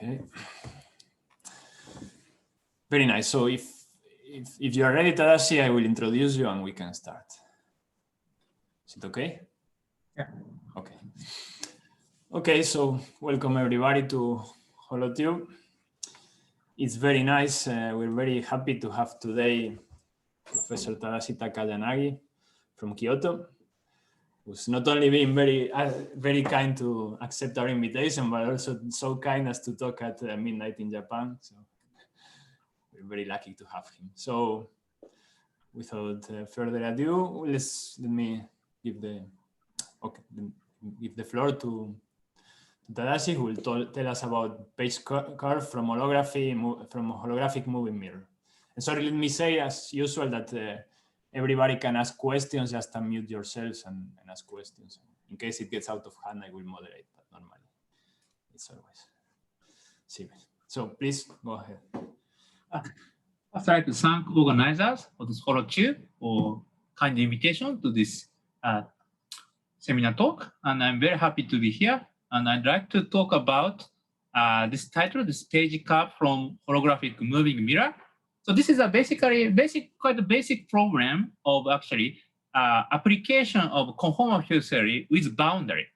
Okay. Very nice. So if you are ready, Tadashi, I will introduce you and we can start. Is it okay? Yeah. Okay. Okay, so welcome everybody to HoloTube. It's very nice. We're very happy to have today Professor Tadashi Takayanagi from Kyoto, who's not only been very kind to accept our invitation, but also so kind as to talk at midnight in Japan. So we're very lucky to have him. So without further ado, let me give the floor to Tadashi, who will tell us about page curve from holographic moving mirror. And sorry, let me say as usual that everybody can ask questions. Just unmute yourselves and ask questions. In case it gets out of hand, I will moderate, but normally it's always civil. So please go ahead. I'd like to thank organizers of this HoloTube for kind invitation to this seminar talk. And I'm very happy to be here. And I'd like to talk about this title, this page curve from holographic moving mirror. So this is a quite a basic problem of actually application of conformal field theory with boundary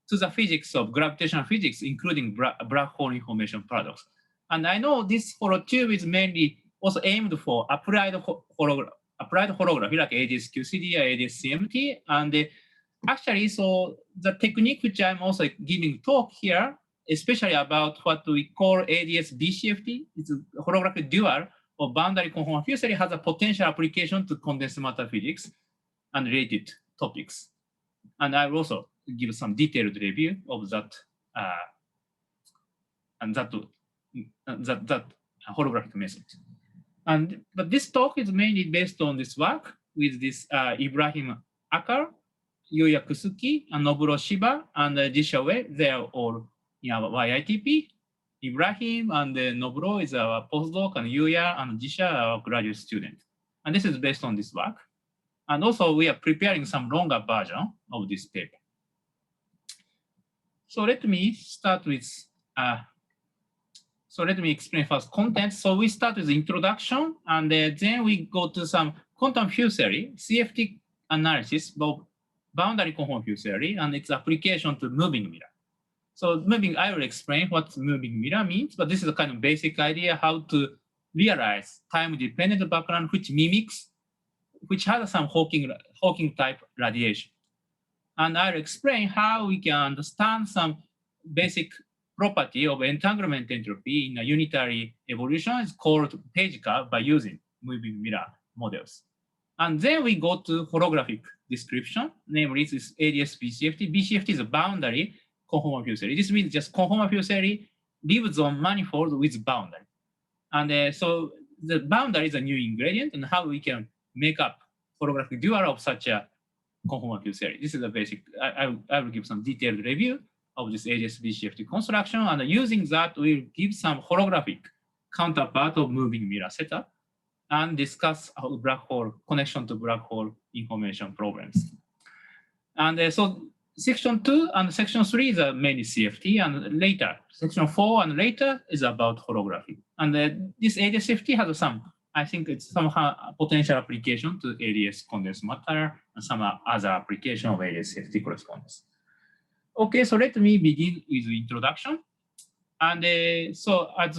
to the physics of gravitational physics, including black hole information paradox. And I know this HoloTube is mainly also aimed for applied holography like ADS-QCD or ADS-CMT. And actually, so the technique which I'm also giving talk here, especially about what we call ADS-BCFT, it's a holographic dual of boundary conformal field theory, has a potential application to condensed matter physics and related topics. And I will also give some detailed review of that that holographic method. But this talk is mainly based on this work with this Ibrahim Akar, Yuya Kusuki, and Noburo Shiba, and Jisha Wei. They are all in our YITP. Ibrahim and Noburo is our postdoc, and Yuya and Jisha are our graduate student. And this is based on this work. And also we are preparing some longer version of this paper. So let me start with, so let me explain first content. So we start with the introduction, and then we go to some quantum field theory, CFT analysis of boundary conformal field theory and its application to moving mirror. So I will explain what moving mirror means, but this is a kind of basic idea how to realize time-dependent background which has some Hawking type radiation. And I'll explain how we can understand some basic property of entanglement entropy in a unitary evolution. It's called page curve by using moving mirror models. And then we go to holographic description, namely this ADS-BCFT. BCFT is a boundary conformal field theory. This means just conformal field theory lives on manifold with boundary. And so the boundary is a new ingredient, and how we can make up holographic dual of such a conformal field theory. This is a basic, I will give some detailed review of this ADS-BCFT construction, and using that, we'll give some holographic counterpart of moving mirror setup and discuss black hole connection to black hole information problems. And so section 2 and section 3 is mainly CFT, and later, section 4 and later is about holography. And this ADS-CFT has some, I think it's somehow potential application to ADS condensed matter and some other application of ADS-CFT correspondence. Okay, so let me begin with the introduction. And so as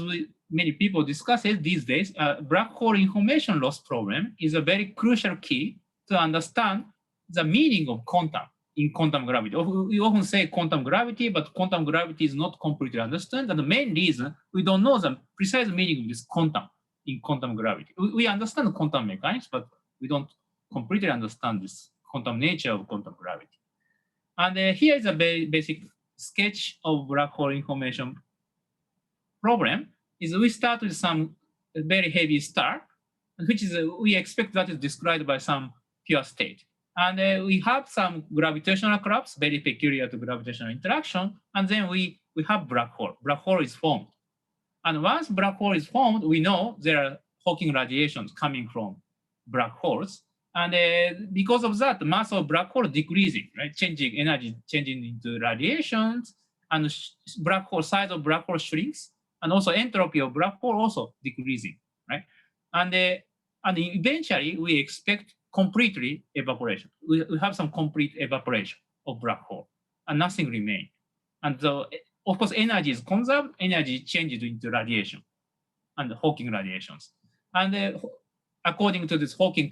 many people discuss it these days, black hole information loss problem is a very crucial key to understand the meaning of quantum in quantum gravity. We often say quantum gravity, but quantum gravity is not completely understood. And the main reason we don't know the precise meaning of this quantum in quantum gravity. We understand quantum mechanics, but we don't completely understand this quantum nature of quantum gravity. And here is a very basic sketch of black hole information problem. Is we start with some very heavy star, which is we expect that is described by some pure state. And we have some gravitational collapse, very peculiar to gravitational interaction. And then we have black hole. Black hole is formed. And once black hole is formed, we know there are Hawking radiations coming from black holes. And because of that, the mass of black hole decreasing, right? Changing energy, changing into radiations, and black hole size of black hole shrinks. and also entropy of black hole also decreasing, right? And eventually we expect completely evaporation. We have some complete evaporation of black hole, and nothing remains. And so, of course, energy is conserved, energy changes into radiation and Hawking radiations. And according to this Hawking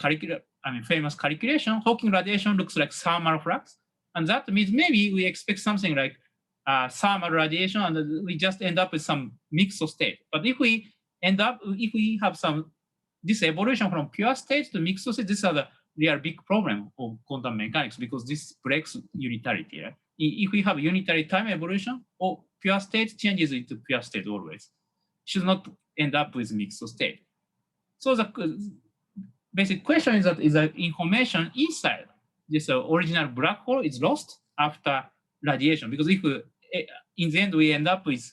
famous calculation, Hawking radiation looks like thermal flux. And that means maybe we expect something like thermal radiation, and we just end up with some mixed state. But if we have this evolution from pure state to mixed state, this is the real big problem of quantum mechanics, because this breaks unitarity. Right? If we have unitary time evolution, or pure state changes into pure state always, should not end up with mixed state. So the basic question is that information inside this original black hole is lost after radiation? Because if in the end we end up with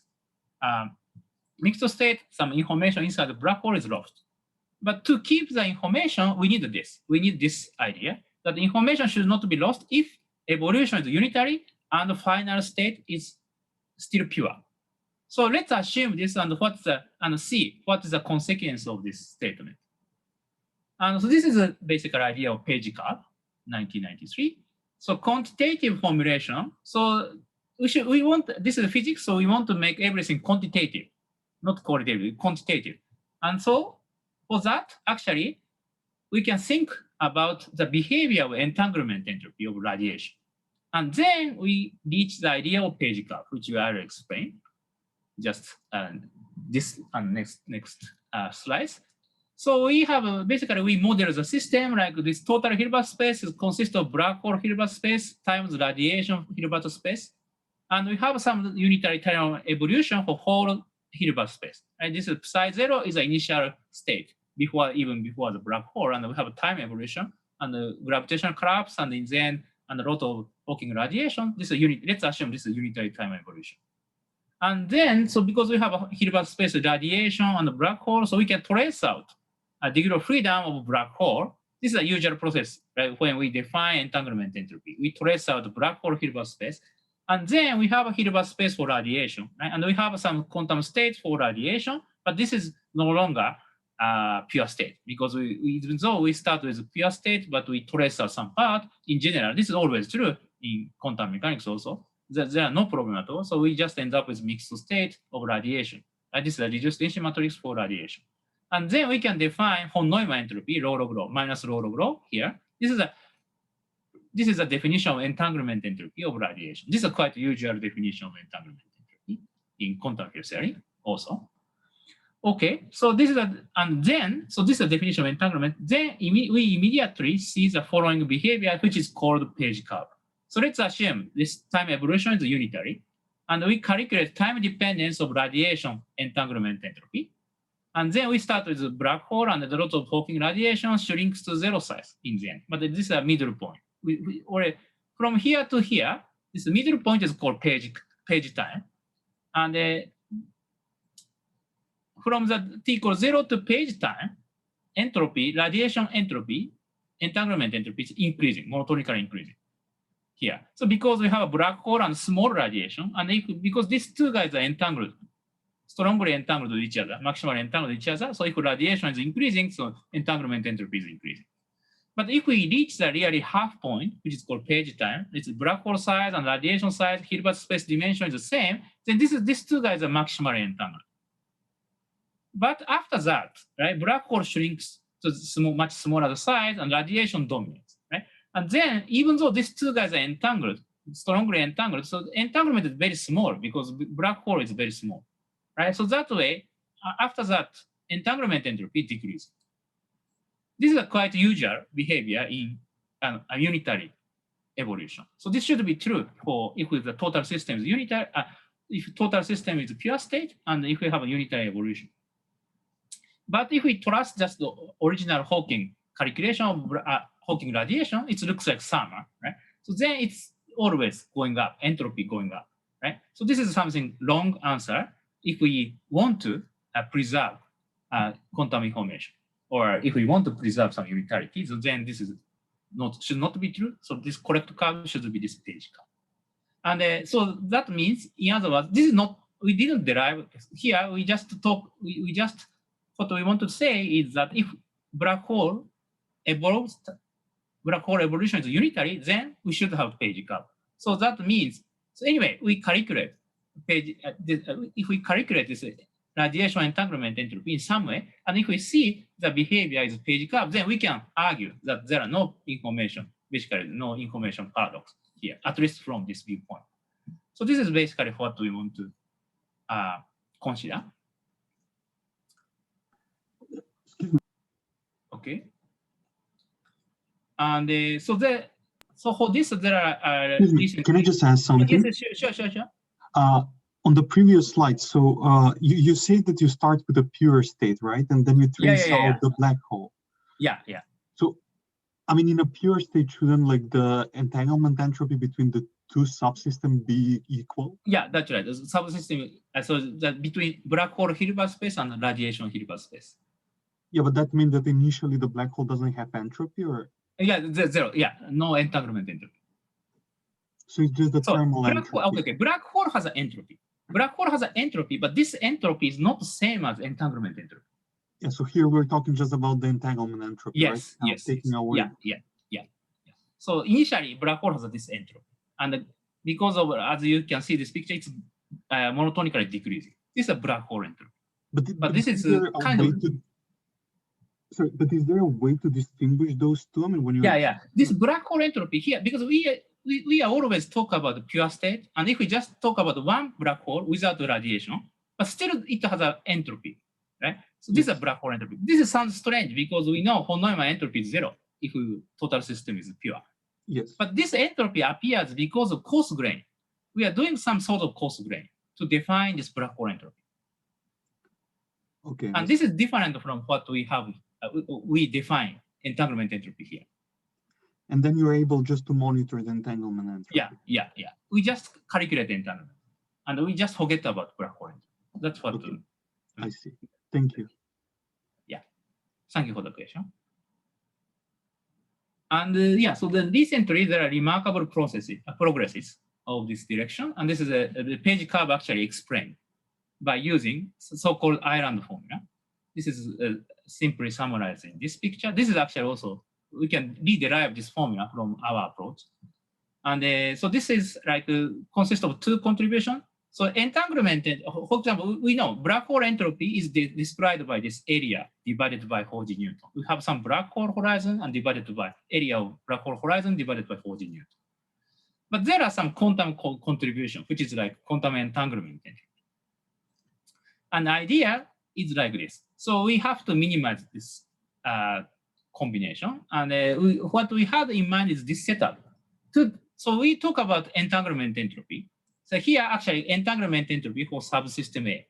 mixed state, some information inside the black hole is lost. But to keep the information, we need this. We need this idea that the information should not be lost if evolution is unitary and the final state is still pure. So let's assume this and see what is the consequence of this statement. And so this is a basic idea of Page curve, 1993. So quantitative formulation. So we want, this is physics, so we want to make everything quantitative, not qualitative, quantitative. And so for that, actually, we can think about the behavior of entanglement entropy of radiation. And then we reach the idea of Page curve, which I will explain. Just this next slides. So we have basically we model the system like this total Hilbert space consists of black hole Hilbert space times radiation Hilbert space, and we have some unitary time evolution for whole Hilbert space. And this is psi 0 is the initial state even before the black hole, and we have a time evolution and the gravitational collapse, and then a lot of Hawking radiation. This is let's assume this is unitary time evolution. And then, so because we have a Hilbert space radiation and a black hole, so we can trace out a degree of freedom of a black hole. This is a usual process, right? When we define entanglement entropy, we trace out the black hole Hilbert space, and then we have a Hilbert space for radiation, right? And we have some quantum states for radiation, but this is no longer pure state, because even though we start with pure state, but we trace out some part. In general, this is always true in quantum mechanics also. There are no problem at all. So we just end up with mixed state of radiation. This is a reduced density matrix for radiation. And then we can define von Neumann entropy, rho log rho, minus rho log rho here. This is a definition of entanglement entropy of radiation. This is a quite usual definition of entanglement entropy in quantum field theory also. Okay, so this is so this is a definition of entanglement. Then we immediately see the following behavior, which is called Page curve. So let's assume this time evolution is unitary, and we calculate time dependence of radiation entanglement entropy. And then we start with a black hole, and a lot of Hawking radiation shrinks to 0 size in the end. But this is a middle point. Or from here to here, this middle point is called Page time. And from the t equals 0 to Page time, entropy, radiation entropy, entanglement entropy is increasing, monotonically increasing. Here. So because we have a black hole and small radiation, and because these two guys are entangled, strongly entangled with each other, maximally entangled with each other, so if radiation is increasing, so entanglement entropy is increasing. But if we reach the really half point, which is called Page time, it's black hole size and radiation size, Hilbert space dimension is the same, then these two guys are maximally entangled. But after that, right, black hole shrinks to much smaller size and radiation dominates. And then, even though these two guys are entangled, strongly entangled, so entanglement is very small because black hole is very small, right? So that way, after that, entanglement entropy decreases. This is a quite usual behavior in a unitary evolution. So this should be true for if the total system is unitary, if total system is pure state, and if we have a unitary evolution. But if we trust just the original Hawking calculation of Hawking radiation, it looks like thermal, right? So then it's always going up, entropy going up, right? So this is something long answer if we want to preserve quantum information, or if we want to preserve some unitarity, so then this is should not be true. So this correct curve should be this Page curve. And so that means, in other words, this is not we didn't derive here. We just talk. We just what we want to say is that if black hole evolves, black hole evolution is unitary, then we should have page curve. So that means. So anyway, we calculate page. If we calculate this radiation entanglement entropy in some way, and if we see the behavior is page curve, then we can argue that there are no information, basically no information paradox here, at least from this viewpoint. So this is basically what we want to consider. Okay. And so for this, there are. Can I just ask something? Yes, sure. On the previous slide, so you say that you start with a pure state, right? And then you trace out the black hole. Yeah. So, I mean, in a pure state, shouldn't like the entanglement entropy between the two subsystems be equal? Yeah, that's right. The subsystem, so that between black hole Hilbert space and radiation Hilbert space. Yeah, but that means that initially the black hole doesn't have entropy, or? Yeah, zero. Yeah, no entanglement entropy. So it's just the thermal entropy. Okay. Black hole has an entropy. Black hole has an entropy, but this entropy is not the same as entanglement entropy. Yeah, so here we're talking just about the entanglement entropy, yes, right? Yes. Taking away. Yeah. So initially, black hole has this entropy. And because of, as you can see this picture, it's monotonically decreasing. This is a black hole entropy. But this is kind of... Sorry, but is there a way to distinguish those two? I mean, when you... Yeah. This black hole entropy here, because we always talk about the pure state, and if we just talk about one black hole without radiation, but still it has an entropy, right? So this is a black hole entropy. This sounds strange because we know von Neumann entropy is zero if total system is pure. Yes. But this entropy appears because of coarse grain. We are doing some sort of coarse grain to define this black hole entropy. Okay. And this is different from what we have. We define entanglement entropy here. And then you're able just to monitor the entanglement entropy. Yeah. We just calculate the entanglement, and we just forget about black hole entropy. That's what. Okay. I see. Thank you. Yeah. Thank you for the question. And so then recently there are remarkable progresses of this direction, and this is the page curve actually explained by using so-called island formula. This is simply summarized in this picture. This is actually also, we can rederive this formula from our approach. And so this is like consists of two contributions. So entanglement, for example, we know black hole entropy is described by this area divided by 4G Newton. We have some black hole horizon and divided by area of black hole horizon divided by 4G Newton. But there are some quantum contribution, which is like quantum entanglement entropy. And the idea is like this. So we have to minimize this combination. And what we have in mind is this setup. So we talk about entanglement entropy. So here, actually, entanglement entropy for subsystem A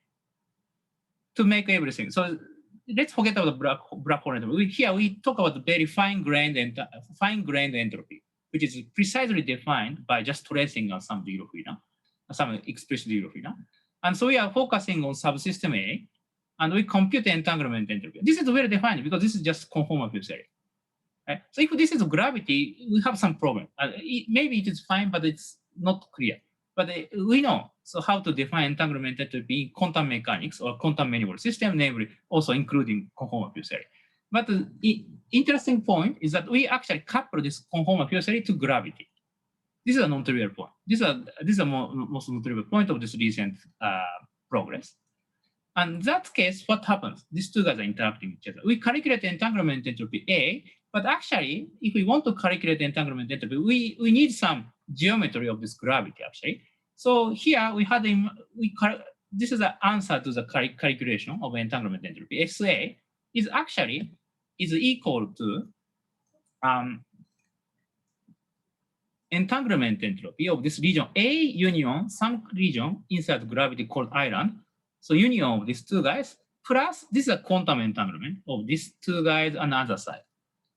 to make everything. So let's forget about the black hole entropy. Here, we talk about the very fine-grained entropy, which is precisely defined by just tracing some zero freedom, some explicit zero freedom. And so we are focusing on subsystem A, and we compute the entanglement entropy. This is well defined because this is just conformal field theory. Right? So if this is gravity, we have some problem. Maybe it is fine, but it's not clear. But we know so how to define entanglement entropy in quantum mechanics or quantum manifold system, namely also including conformal field theory. But the interesting point is that we actually couple this conformal field theory to gravity. This is a non-trivial point. This is a most non-trivial point of this recent progress. And in that case, what happens? These two guys are interacting with each other. We calculate entanglement entropy A, but actually, if we want to calculate entanglement entropy, we need some geometry of this gravity, actually. So here we had this is the answer to the calculation of entanglement entropy. SA is actually equal to entanglement entropy of this region A union some region inside gravity called island. So union of these two guys plus this is a quantum entanglement of these two guys on the other side.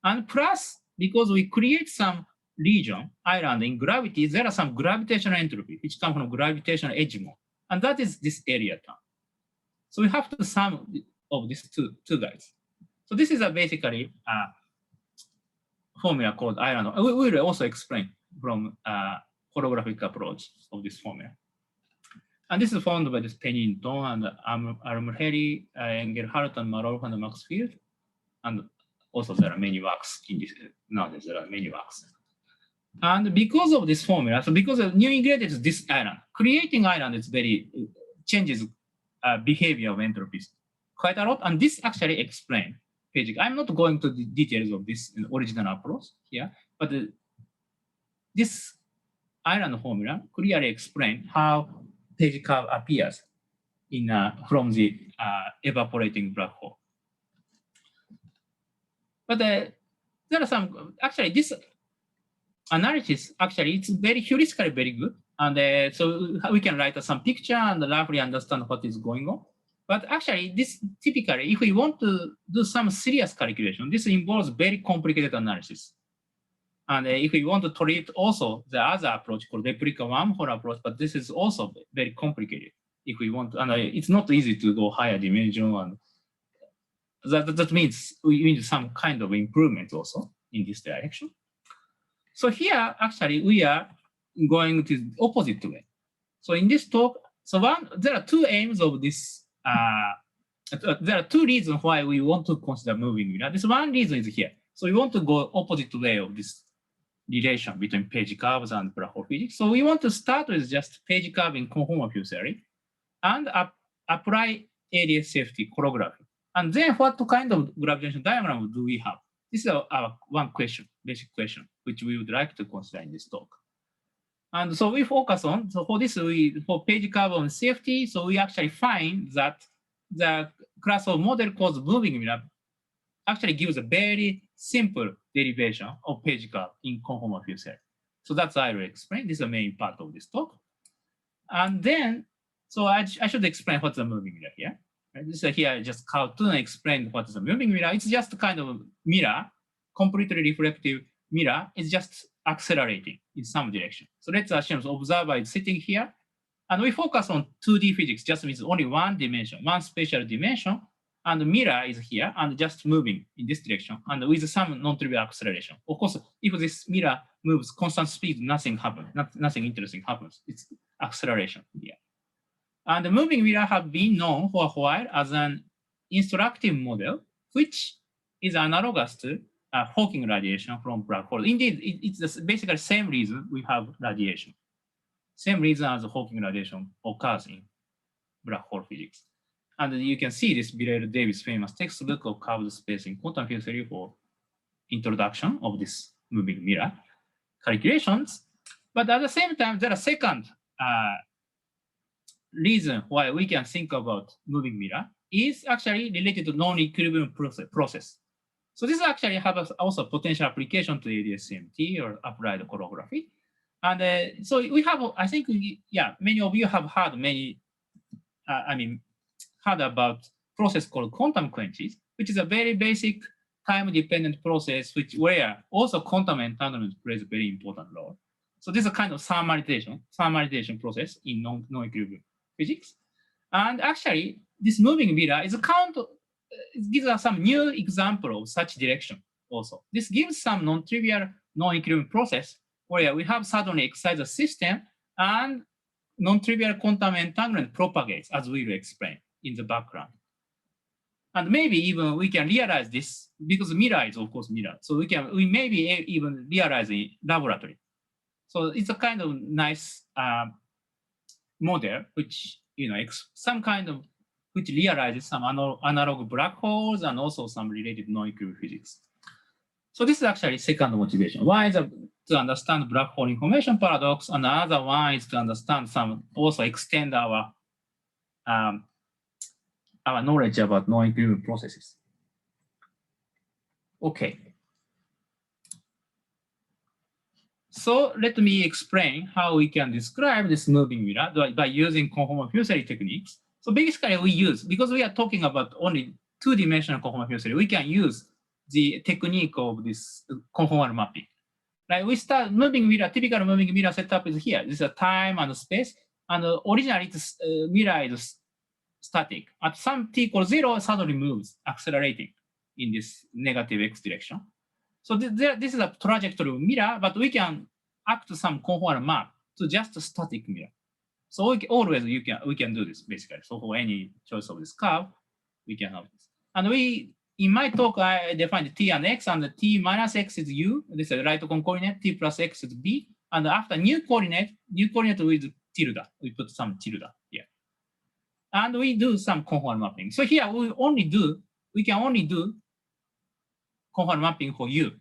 And plus, because we create some region, island in gravity, there are some gravitational entropy, which come from gravitational edge mode. And that is this area term. So we have to sum of these two guys. So this is basically a formula called island. We will also explain from holographic approach of this formula. And this is found by this Pennington and Almheri, Engelhardt, and Marolf and Maxfield. And also there are many works in this, nowadays there are many works. And because of this formula, so because of new ingredient is this island, creating island is very, changes behavior of entropies quite a lot. And this actually explains page. I'm not going to the details of this original approach here, but this island formula clearly explains how page curve appears in from the evaporating black hole. But there are some, actually this analysis, actually it's very heuristically very good. And so we can write some picture and roughly understand what is going on. But actually this typically, if we want to do some serious calculation, this involves very complicated analysis. And if we want to treat also the other approach called replica wormhole approach, but this is also very complicated. If we want to, and it's not easy to go higher dimension, and that means we need some kind of improvement also in this direction. So here, actually, we are going to the opposite way. So in this talk, so there are two aims of this. There are two reasons why we want to consider moving mirror. This one reason is here. So we want to go opposite way of this relation between page curves and black hole physics. So we want to start with just page curve in conformal field theory and apply ADS-CFT holographic. And then what kind of gravitational diagram do we have? This is our one question, basic question, which we would like to consider in this talk. And so we focus on, so for this, for page curve on CFT, so we actually find that the class of model called moving mirror actually gives a very simple derivation of page curve in conformal field theory. So that's I will explain. This is the main part of this talk. And then, so I should explain what's a moving mirror here. Right? This is here just cartoon explain what is a moving mirror. It's just kind of mirror, completely reflective mirror. It's just accelerating in some direction. So let's assume the observer is sitting here, and we focus on 2D physics, just with only one dimension, one spatial dimension, and the mirror is here and just moving in this direction, and with some non-trivial acceleration. Of course, if this mirror moves constant speed, nothing happens, nothing interesting happens. It's acceleration here. And the moving mirror have been known for a while as an instructive model, which is analogous to Hawking radiation from black hole. Indeed, it's basically the same reason we have radiation. Same reason as Hawking radiation occurs in black hole physics. And you can see this below Davis' famous textbook of curved space in quantum field theory for introduction of this moving mirror calculations. But at the same time, there are second reason why we can think about moving mirror is actually related to non-equilibrium process. So this actually has also potential application to ADS-CMT or applied holography. And so we have, I think, many of you have heard heard about process called quantum quenches, which is a very basic time-dependent process, where also quantum entanglement plays a very important role. So this is a kind of thermalization process in non-equilibrium physics. And actually, this moving mirror is it gives us some new example of such direction also. This gives some non-trivial non-equilibrium process where we have suddenly excite the system and non-trivial quantum entanglement propagates, as we will explain in the background. And maybe even we can realize this because mirror is of course mirror. So we maybe even realize in laboratory. So it's a kind of nice model which some kind of which realizes some analog black holes and also some related non-equilibrium physics. So this is actually second motivation. One is to understand black hole information paradox, and the other one is to understand also extend our knowledge about non-equilibrium processes. Okay. So let me explain how we can describe this moving mirror by using conformal field theory techniques. So basically because we are talking about only two-dimensional conformal field theory, we can use the technique of this conformal mapping. Like we start moving mirror, typical moving mirror setup is here. This is a time and space, and originally this mirror is static. At some t equals 0, suddenly moves, accelerating in this negative x direction. So this is a trajectory of mirror, but we can act some conformal map to just a static mirror. So always we can do this basically. So for any choice of this curve, we can have this. And in my talk, I defined t and x, and the t minus x is u. This is the right coordinate. T plus x is b. And after new coordinate with tilde, we put some tilde here. And we do some conformal mapping. So here we can only do conformal mapping for u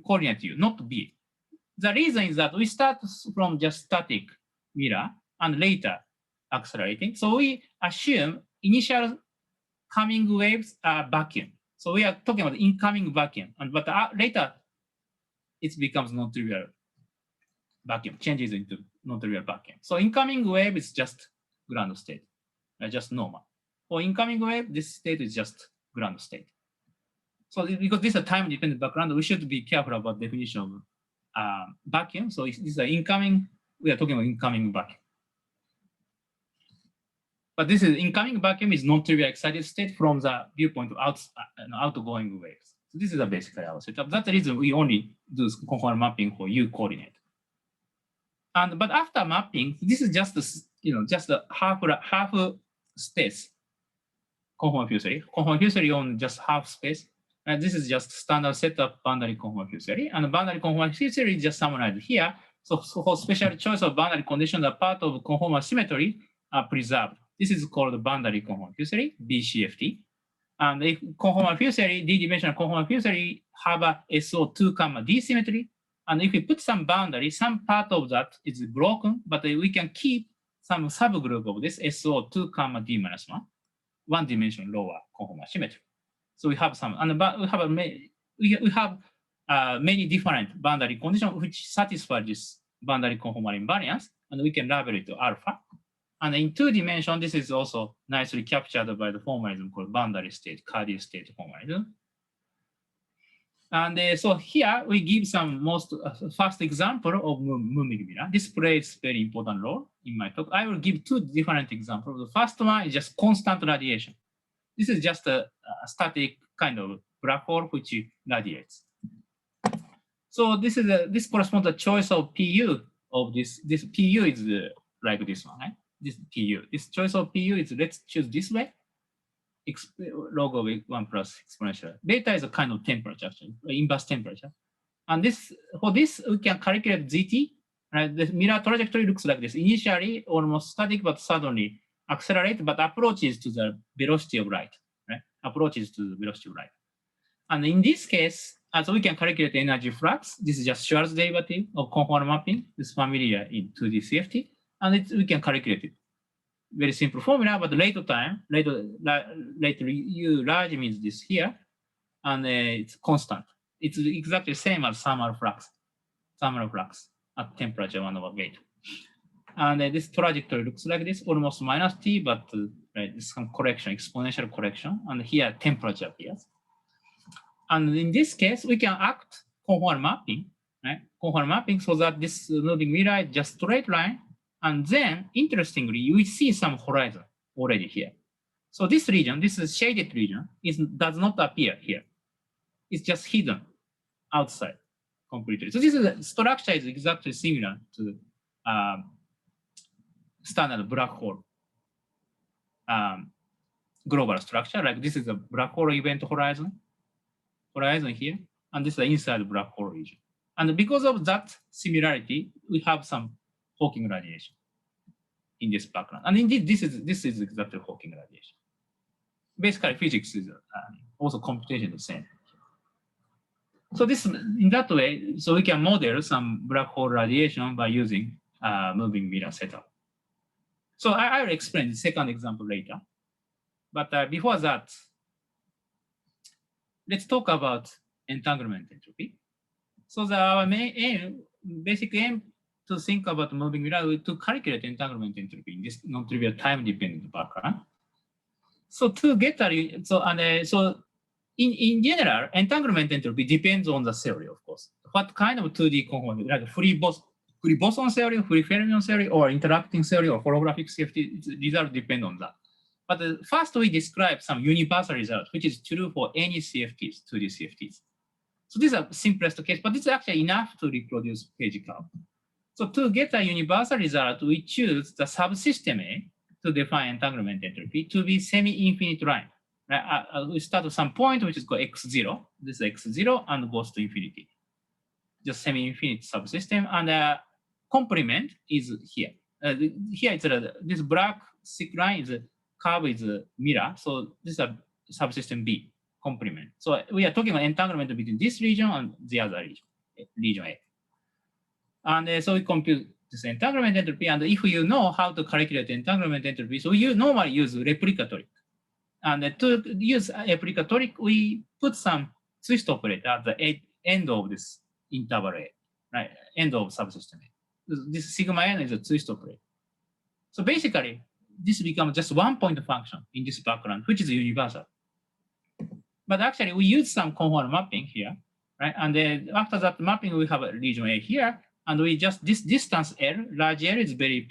coordinate u, not b. The reason is that we start from just static mirror and later accelerating. So we assume initial coming waves are vacuum. So we are talking about incoming vacuum, but later it becomes non-trivial vacuum, changes into non-trivial vacuum. So incoming wave is just ground state, just normal. For incoming wave, this state is just ground state. So because this is a time-dependent background, we should be careful about definition of vacuum. So this is incoming, we are talking about incoming vacuum. But this is incoming vacuum is non-trivial excited state from the viewpoint of outgoing waves. So this is a basically our setup. That's the reason we only do conformal mapping for u coordinate. But after mapping, this is just just a half space conformal field theory. Conformal field theory on just half space. And this is just standard setup boundary conformal field theory. And the boundary conformal field theory is just summarized here. So for special choice of boundary conditions, a part of conformal symmetry are preserved. This is called the boundary conformal field theory, BCFT. And if conformal field theory, D-dimensional conformal field theory have a SO2 comma D symmetry. And if we put some boundary, some part of that is broken, but we can keep some subgroup of this SO2 comma D minus 1 dimension lower conformal symmetry. So we have some, and we have many different boundary conditions which satisfy this boundary conformal invariance, and we can label it to alpha. And in 2 dimensions, this is also nicely captured by the formalism called boundary state, Cardiel state formalism. And so here we give some first example of moving mirror. This plays very important role in my talk. I will give 2 different examples. The first one is just constant radiation. This is just a static kind of black hole which radiates. So this corresponds to the choice of PU of this. This PU is like this one, right? This PU. This choice of PU is, let's choose this way. Log of 1 plus exponential. Beta is a kind of temperature, actually, inverse temperature. And for this, we can calculate ZT. Right? The mirror trajectory looks like this. Initially, almost static, but suddenly accelerate, but approaches to the velocity of light. Right? Approaches to the velocity of light. And in this case, so we can calculate the energy flux. This is just Schwarz derivative of conformal mapping. This is familiar in 2D CFT. And we can calculate it. Very simple formula, but later U large means this here, and it's constant. It's exactly the same as thermal flux at temperature 1/8. And this trajectory looks like this, almost minus T, but this some correction, exponential correction, and here temperature appears. And in this case, we can act conformal mapping, right? Conformal mapping so that this moving mirror is just straight line. And then, interestingly, we see some horizon already here. So this region, this is shaded region, does not appear here. It's just hidden outside completely. So this structure is exactly similar to standard black hole global structure. Like this is a black hole event horizon here, and this is the inside black hole region. And because of that similarity, we have some Hawking radiation in this background. And indeed, this is exactly Hawking radiation. Basically, physics is also computation the same. So this, in that way, so we can model some black hole radiation by using moving mirror setup. So I will explain the second example later. But before that, let's talk about entanglement entropy. So our main aim, basic aim, to think about moving mirror to calculate entanglement entropy in this non-trivial time-dependent background. So to get so in general, entanglement entropy depends on the theory, of course. What kind of 2D conformal, like free boson theory, free fermion theory, or interacting theory, or holographic CFT, results depend on that. But first we describe some universal result, which is true for any CFTs, 2D CFTs. So these are simplest case, but it's actually enough to reproduce page curve. So to get a universal result, we choose the subsystem A to define entanglement entropy to be semi-infinite line. Right? We start with some point which is called x0. This is x0 and goes to infinity. Just semi-infinite subsystem, and complement is here. Here it's this black thick line is curve is a mirror. So this is a subsystem B complement. So we are talking about entanglement between this region and the other region, region A. And so we compute this entanglement entropy. And if you know how to calculate entanglement entropy, so you normally use replica trick. And to use replica trick, we put some twist operator at the end of this interval A, right? End of subsystem A. This sigma n is a twist operator. So basically, this becomes just one point function in this background, which is universal. But actually, we use some conformal mapping here, right? And then after that mapping, we have a region A here. And we just, this distance L, large L is very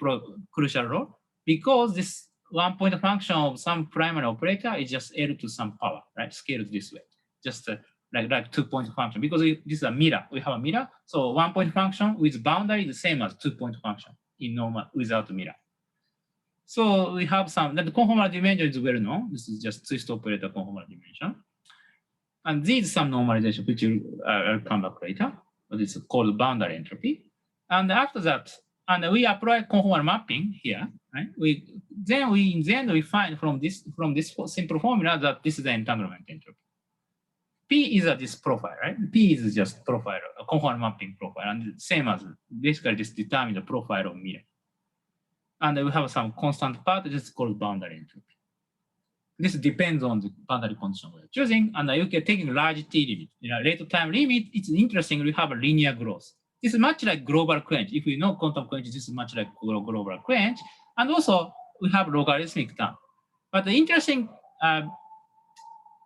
crucial role because this one point function of some primary operator is just L to some power, right? Scaled this way, just like 2-point function because this is a mirror. We have a mirror. So 1-point function with boundary is the same as 2-point function in normal without mirror. So we have some, that the conformal dimension is well known. This is just twist operator conformal dimension. And these some normalization, which I'll come back later. But it's called boundary entropy. And after that, and we apply conformal mapping here, right? In the end we find from this simple formula that this is the entanglement entropy. P is this profile, right? P is just profile, a conformal mapping profile, and same as basically just determine the profile of mirror. And we have some constant part, this is called boundary entropy. This depends on the boundary condition we're choosing, and you can take large T limit. You know, rate time limit, it's interesting, we have a linear growth. This is much like global quench. If we know quantum quench, this is much like global quench. And also, we have logarithmic term. But the interesting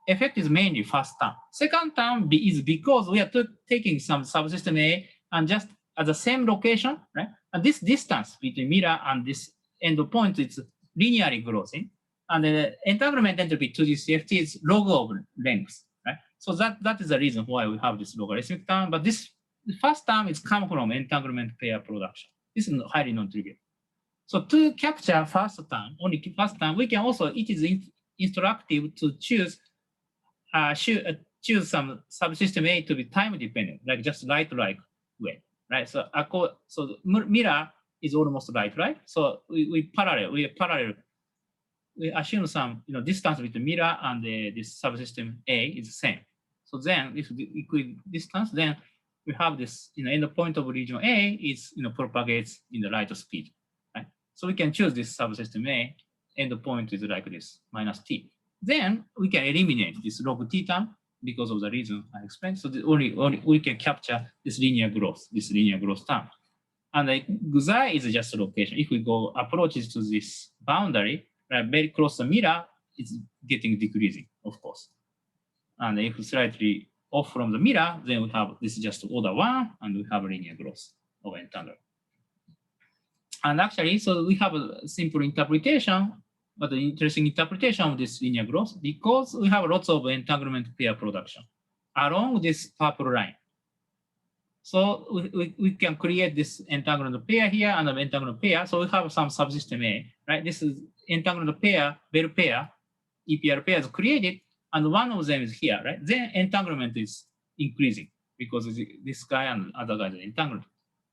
effect is mainly first term. Second term is because we are taking some subsystem A and just at the same location, right? And this distance between mirror and this end point is linearly growing. And the entanglement entropy to BCFT is log of length, right? So that is the reason why we have this logarithmic term. But this the first term is come from entanglement pair production. This is highly non-trivial. So to capture first term, only first term, we can also, it is instructive to choose some subsystem A to be time dependent, like just light-like way, right? So mirror is almost light-like. So we assume some distance between mirror and this subsystem A is the same. So then if the equidistance, then we have this end point of region A is propagates in the light speed, right? So we can choose this subsystem A, end point is like this, minus T. Then we can eliminate this log T term because of the reason I explained. So only we can capture this linear growth term. And the xi is just a location. If we go approaches to this boundary, right, very close to mirror, it's getting decreasing, of course. And if slightly off from the mirror, then we have this just order 1, and we have linear growth of entanglement. And actually, so we have a simple interpretation, but the interesting interpretation of this linear growth because we have lots of entanglement pair production along this purple line. So we can create this entanglement pair here and an entanglement pair. So we have some subsystem A, right? This is entanglement pair, Bell pair, EPR pair is created, and one of them is here, right? Then entanglement is increasing because this guy and other guys are entangled,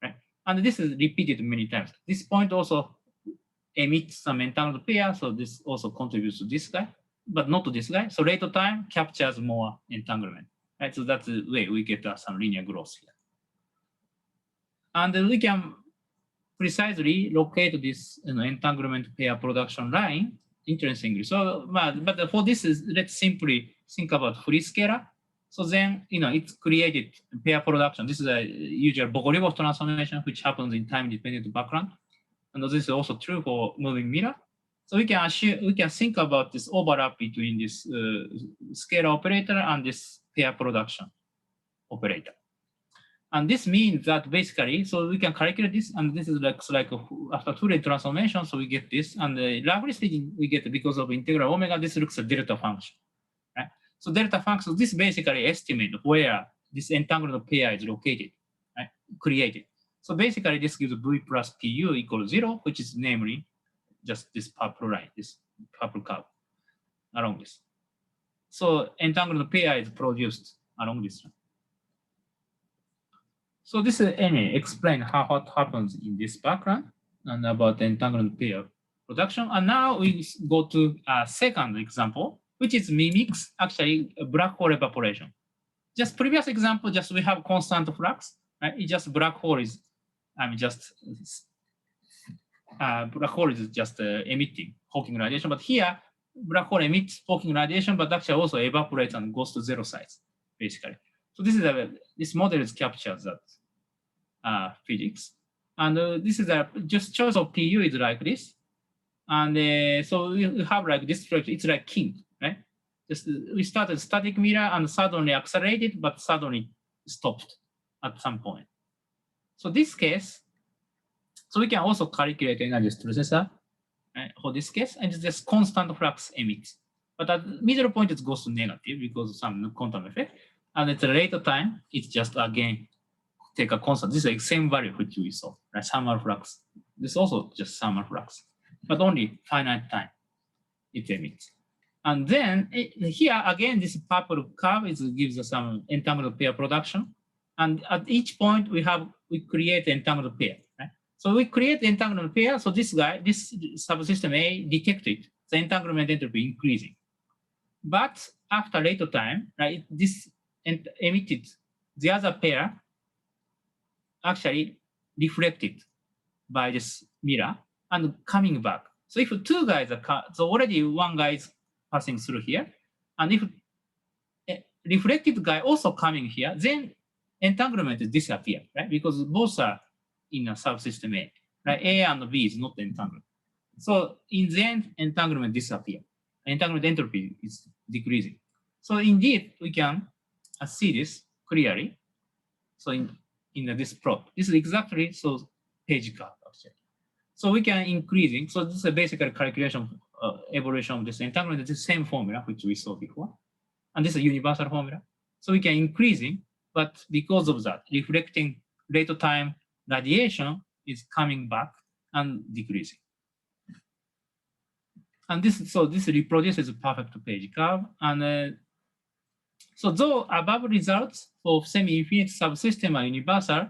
right? And this is repeated many times. This point also emits some entangled pair, so this also contributes to this guy, but not to this guy. So rate of time captures more entanglement, right? So that's the way we get some linear growth here. And we can precisely locate this entanglement pair production line, interestingly. So, but for this, let's simply think about free scalar. So then, it's created pair production. This is a usual Bogoliubov transformation, which happens in time-dependent background. And this is also true for moving mirror. So we can think about this overlap between this scalar operator and this pair production operator. And this means that basically, so we can calculate this, and this is like after Fourier transformation, so we get this, and roughly speaking, we get because of integral omega, this looks a delta function, right? So delta function, this basically estimate where this entangled pair is located, right? Created. So basically, this gives V plus PU equals 0, which is namely just this purple line, this purple curve along this. So entangled pair is produced along this line. So this is explain what happens in this background and about the entangled pair production. And now we go to a second example, which is mimics actually a black hole evaporation. Just previous example, just we have constant flux, right? It's just black hole is, black hole is just emitting Hawking radiation. But here, black hole emits Hawking radiation, but actually also evaporates and goes to zero size, basically. So this is this model is captures that physics, and this is just choice of PU is like this, and so we have like this structure. It's like king, right? Just we started static mirror and suddenly accelerated, but suddenly stopped at some point. So this case, so we can also calculate energy processor right, for this case, and it's just constant flux emits. But at the middle point, it goes to negative because of some quantum effect. And at the later time, it's just again take a constant. This is the same value which we saw, right? Thermal flux. This is also just thermal flux, but only finite time it emits. And then here again, this purple curve gives us some entangled pair production. And at each point we create entangled pair, right? So we create entangled pair. So this subsystem A detected the entanglement entropy increasing. But after later time, right, this emitted the other pair actually reflected by this mirror and coming back. So if two guys are, so already one guy is passing through here, and if reflected guy also coming here, then entanglement disappear, right? Because both are in a subsystem A, right? A and B is not entangled. So in the end, entanglement disappear. Entanglement entropy is decreasing. So indeed, we can see this clearly. So in this plot, this is exactly so page curve actually. So we can increasing. So this is a basic calculation evolution of this entanglement. It's the same formula which we saw before, and this is a universal formula. So we can increasing, but because of that, reflecting later time radiation is coming back and decreasing. And this reproduces a perfect page curve. And so though above results for semi-infinite subsystem are universal,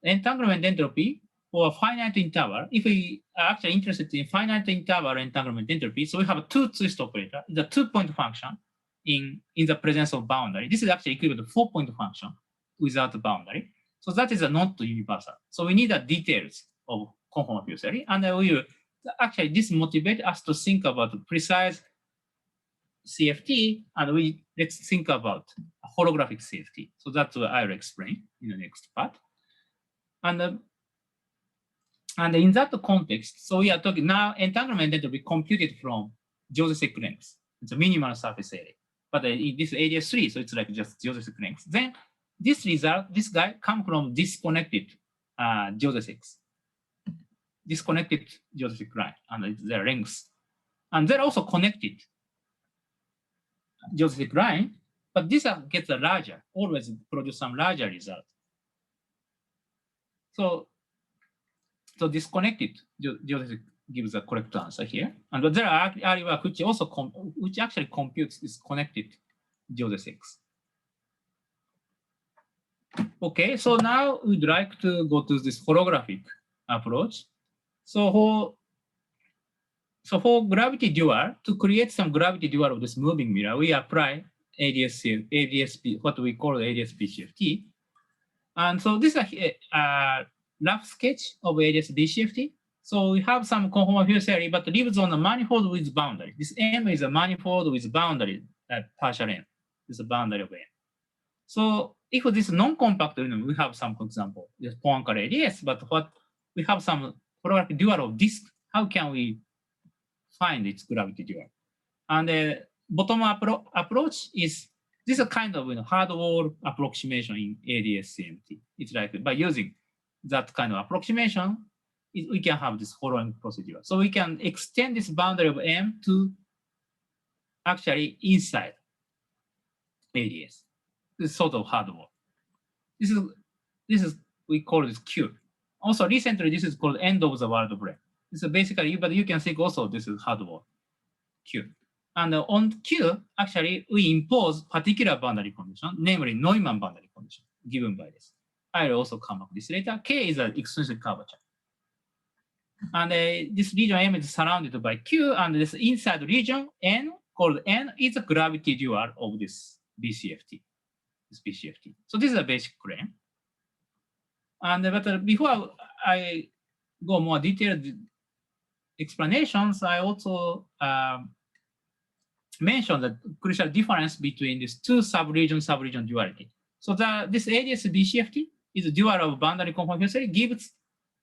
entanglement entropy for a finite interval, if we are actually interested in finite interval entanglement entropy, so we have a two twist operator, the 2-point function in the presence of boundary. This is actually equivalent to 4-point function without a boundary. So that is a not universal. So we need the details of conformal field theory, and we will actually this motivates us to think about precise CFT, and let's think about a holographic CFT. So that's what I'll explain in the next part. And in that context, so we are talking now entanglement entropy computed from geodesic length. It's a minimal surface area. But this ADS3, so it's like just geodesic length. Then this result, this guy come from disconnected geodesics. Disconnected geodesic line and their lengths. And they're also connected geodesic line, but this gets larger, always produce some larger result. So disconnected geodesic gives a correct answer here. And there are early work which actually computes this connected geodesics. Okay, so now we'd like to go to this holographic approach. So for gravity dual, to create some gravity dual of this moving mirror, we apply ADSP, what we call ADS BCFT. And so this is a rough sketch of ADS BCFT. So we have some conformal field theory, but lives on a manifold with boundary. This M is a manifold with boundary, partial M. This is a boundary of M. So if this is non-compact, we have some, for example, this Poincare ADS, but what we have some holographic dual of disk. How can we find its gravity dual? And the bottom approach is this is a kind of hard wall approximation in ADS-CMT. It's like by using that kind of approximation, we can have this following procedure. So we can extend this boundary of M to actually inside ADS. This sort of hard wall. This is we call this Q. Also, recently, this is called end of the world brane. This is basically, but you can think also this is hardware Q. And on Q, actually, we impose particular boundary condition, namely Neumann boundary condition, given by this. I will also come up with this later. K is an extrinsic curvature. And this region M is surrounded by Q, and this inside region N, called N, is a gravity dual of this BCFT. So this is a basic claim. And but before I go more detailed explanations, I also mention the crucial difference between these two sub-region duality. So this ADS BCFT is a dual of boundary conformal theory gives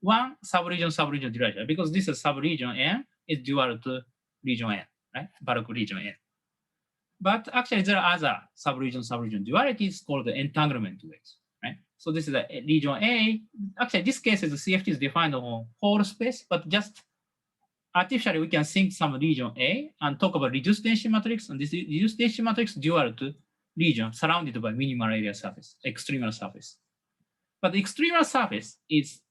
one sub-region duality, because this is sub-region N is dual to region N, right? Bulk region N. But actually there are other sub-region dualities called the entanglement waves, right? So this is a region A. Actually, this case is the CFT is defined on whole space, but just artificially we can think some region A and talk about reduced density matrix, and this reduced density matrix dual to region surrounded by minimal area surface, extremal surface. But the extremal surface is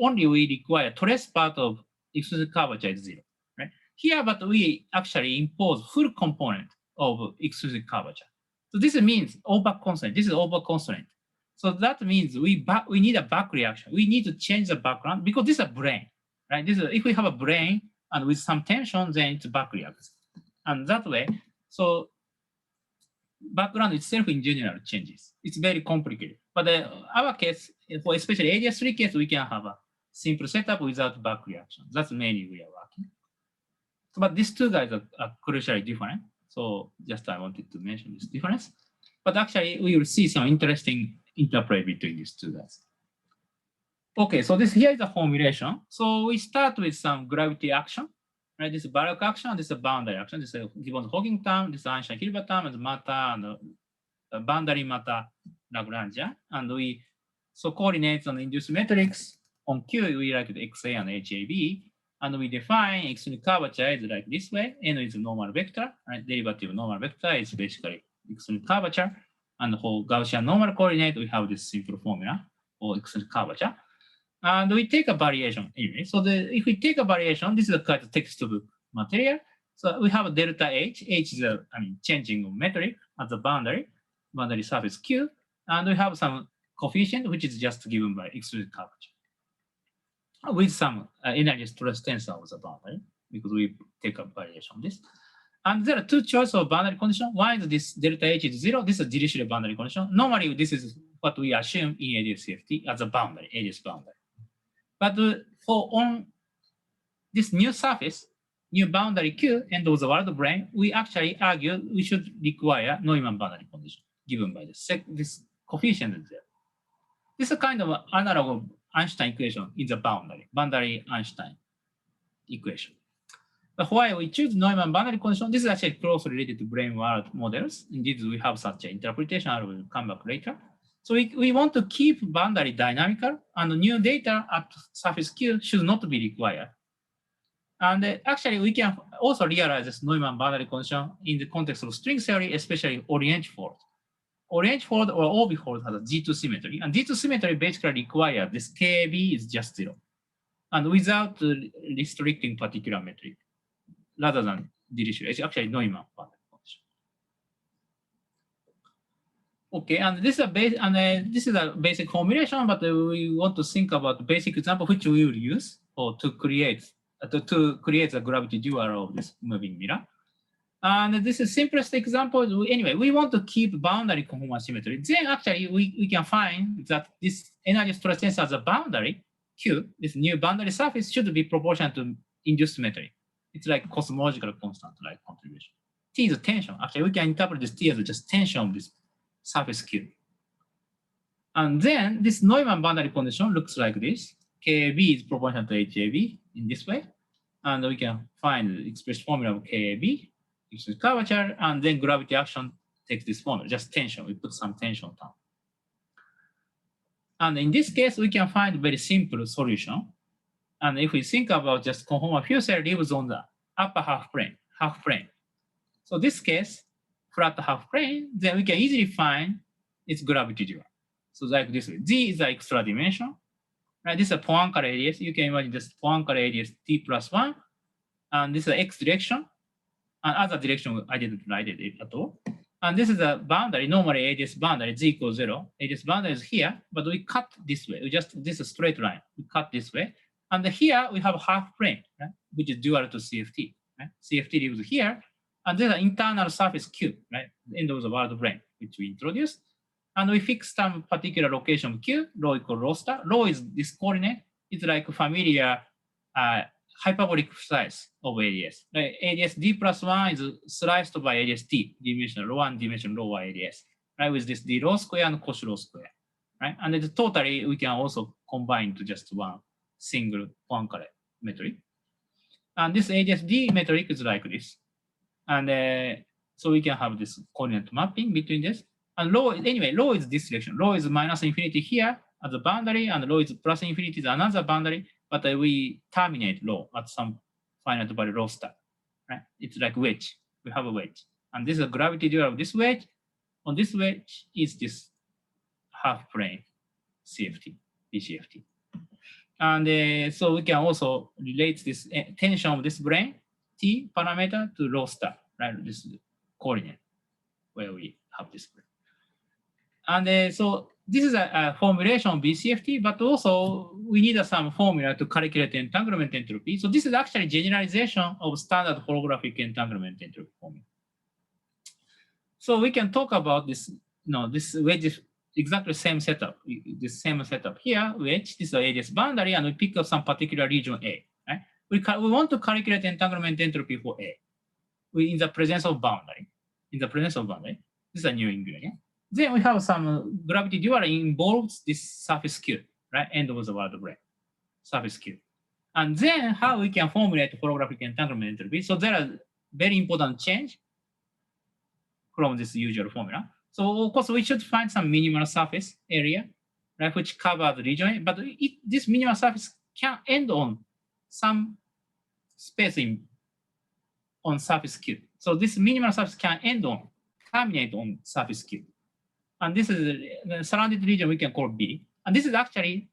only we require trace part of extrinsic curvature is 0, right? Here, but we actually impose full component of extrinsic curvature. So this means over constraint. This is over constraint. So that means we need a back reaction. We need to change the background because this is a brane, right? This is if we have a brane and with some tension, then it's back reacts. And that way, so background itself in general changes. It's very complicated. But our case, for especially ADS3 case, we can have a simple setup without back reaction. That's mainly we are working. But these two guys are crucially different. So just I wanted to mention this difference. But actually, we will see some interesting interplay between these two guys. Okay, so here is the formulation. So we start with some gravity action, right? This is bulk action, this is a boundary action. This is given Hawking term, this is Einstein-Hilbert term, and matter and boundary matter Lagrangian. And we coordinates on the induced matrix on Q, we write the XA and HAB. And we define extrinsic curvature is like this way. N is a normal vector, right? Derivative of normal vector is basically extrinsic curvature. And for Gaussian normal coordinate, we have this simple formula for extrinsic curvature. And we take a variation anyway. So if we take a variation, this is a kind of textbook material. So we have a delta H. H is a changing of metric at the boundary surface Q. And we have some coefficient, which is just given by extrinsic curvature with some energy stress tensor of the boundary, because we take a variation of this. And there are two choices of boundary condition. One is this delta H is 0. This is a Dirichlet boundary condition. Normally, this is what we assume in ADS-CFT as a boundary, ADS boundary. But for on this new surface, new boundary Q, end of the world brane, we actually argue we should require Neumann boundary condition given by this coefficient is there. This is a kind of analog of Einstein equation in the boundary Einstein equation. But why we choose Neumann boundary condition, this is actually closely related to brane world models. Indeed, we have such an interpretation. I will come back later. So we want to keep boundary dynamical, and new data at surface Q should not be required. And actually, we can also realize this Neumann boundary condition in the context of string theory, especially Orient fold. Orient fold or OB fold has a G2 symmetry, and G2 symmetry basically requires this KB is just 0, and without restricting particular metric, rather than Dirichlet. It's actually Neumann boundary condition. Okay, and this is a basic formulation, but we want to think about the basic example which we will use to create the gravity dual of this moving mirror. And this is simplest example. Anyway, we want to keep boundary conformal symmetry. Then actually we can find that this energy stress tensor as a boundary Q, this new boundary surface should be proportional to induced symmetry. It's like cosmological constant like contribution. T is tension. Actually, we can interpret this T as just tension of this surface Q. And then this Neumann boundary condition looks like this. KB is proportional to HAB in this way. And we can find the express formula of KAB, extrinsic curvature, and then gravity action takes this formula, just tension. We put some tension down. And in this case, we can find a very simple solution. And if we think about just conformal field theory lives on the upper half plane. So this case, flat half plane, then we can easily find its gravity dual. So like this way, Z is the extra dimension, right? This is a Poincare ADS. You can imagine this Poincare ADS t plus 1, and this is the x direction, and other direction I didn't write it at all. And this is the boundary. Normally, ADS boundary z equals 0. ADS boundary is here, but we cut this way. This is a straight line. We cut this way. And here we have half plane, right? Which is dual to CFT. Right? CFT lives here. And there's an internal surface Q, right? The end of the world plane, which we introduced. And we fix some particular location Q, rho equal rho star. Rho is this coordinate. It's like a familiar hyperbolic slice of ADS. Like ADS d plus 1 is sliced by ADS t, dimension rho 1 dimension rho y ADS, right? With this d rho square and cos rho square, right? And then totally we can also combine to just one single Poincare metric. And this ADS d metric is like this. And so we can have this coordinate mapping between this. And rho, anyway, rho is this direction. Rho is minus infinity here at the boundary, and rho is plus infinity is another boundary. But we terminate rho at some finite value rho star, right? It's like wedge. We have a wedge. And this is a gravity dual of this wedge. On this wedge is this half plane CFT, BCFT. And so we can also relate this tension of this plane, T parameter, to rho star, right? This coordinate where we have this plane. And so this is a formulation of BCFT, but also we need some formula to calculate entanglement entropy. So this is actually generalization of standard holographic entanglement entropy formula. So we can talk about this, this wedge is exactly same setup, this same setup here, wedge, this is the ADS boundary, and we pick up some particular region A, right? We want to calculate entanglement entropy for A in the presence of boundary. In the presence of boundary, this is a new ingredient. Then we have some gravity dual involves this surface Q, right? End of the world plane, surface Q. And then how we can formulate holographic entanglement entropy. So there are very important change from this usual formula. So of course we should find some minimal surface area, right, which covers the region. But this minimal surface can end on some space on surface Q. So this minimal surface can terminate on surface Q. And this is the surrounded region we can call B. And this is actually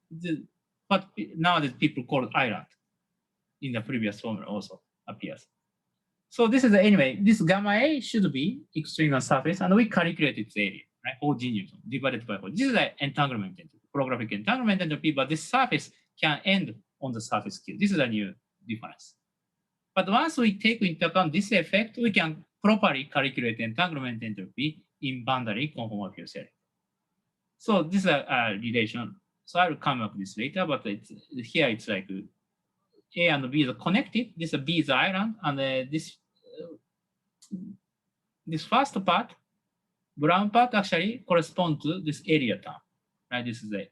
what nowadays people call island. In the previous formula also appears. So this is anyway, this gamma A should be extreme surface, and we calculate its area, right? All G Newton divided by 4. This is the entanglement entropy, holographic entanglement entropy, but this surface can end on the surface Q. This is a new difference. But once we take into account this effect, we can properly calculate entanglement entropy in boundary conformal field theory. So this is a relation. So I will come up with this later, but here it's like A and B are connected. This B is the island, and this first part, brown part, actually corresponds to this area term. Right? This is the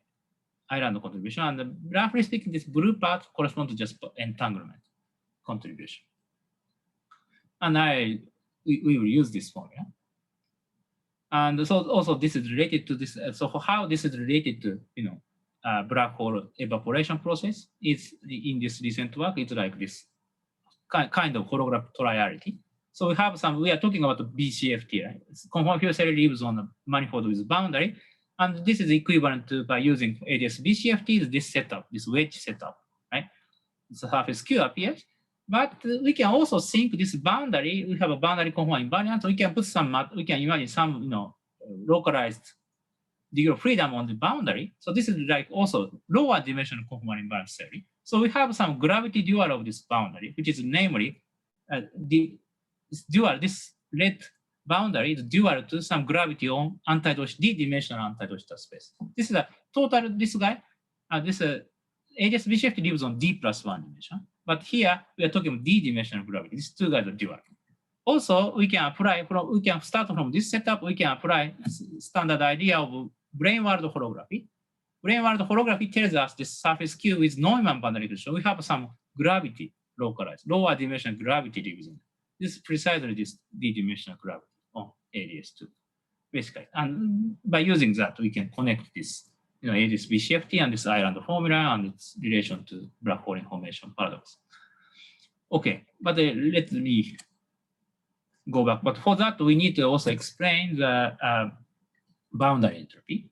island contribution, and roughly speaking, this blue part corresponds to just entanglement contribution. And we will use this formula. And so also this is related to this. So how this is related to black hole evaporation process is in this recent work. It's like this kind of holographic triarity. So we are talking about the BCFT, right? Conformal field theory lives on a manifold with boundary, and this is equivalent to by using ADS BCFT is this setup, this wedge setup, right? The surface Q appears. But we can also think this boundary, we have a boundary conformal invariant, so we can put we can imagine some, localized degree of freedom on the boundary. So this is like also lower dimensional conformal invariant theory. So we have some gravity dual of this boundary, which is namely this red boundary is dual to some gravity on d-dimensional anti-Doshita space. This is a total, this guy, this ADS BCFT lives on d plus 1 dimension. But here we are talking about d-dimensional gravity. These two guys are dual. Also, we can start from this setup. We can apply standard idea of brane world holography. Brane world holography tells us this surface Q is Neumann boundary condition. We have some gravity localized, lower dimensional gravity lives in. This is precisely this d-dimensional gravity on ADS2, basically. And by using that, we can connect this ADS BCFT and this island formula and its relation to black hole information paradox. Okay, but let me go back. But for that, we need to also explain the boundary entropy.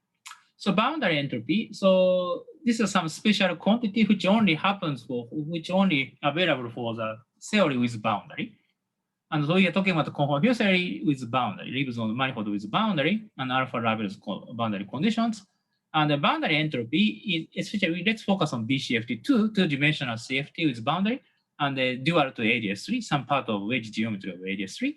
So boundary entropy, so this is some special quantity which only happens for, which only available for the theory with boundary. And so we are talking about the conformal field theory with boundary, lives on the manifold with boundary, and alpha levels boundary conditions. And the boundary entropy is especially, let's focus on BCFT 2-dimensional CFT with boundary, and the dual to ADS3, some part of wedge geometry of ADS3.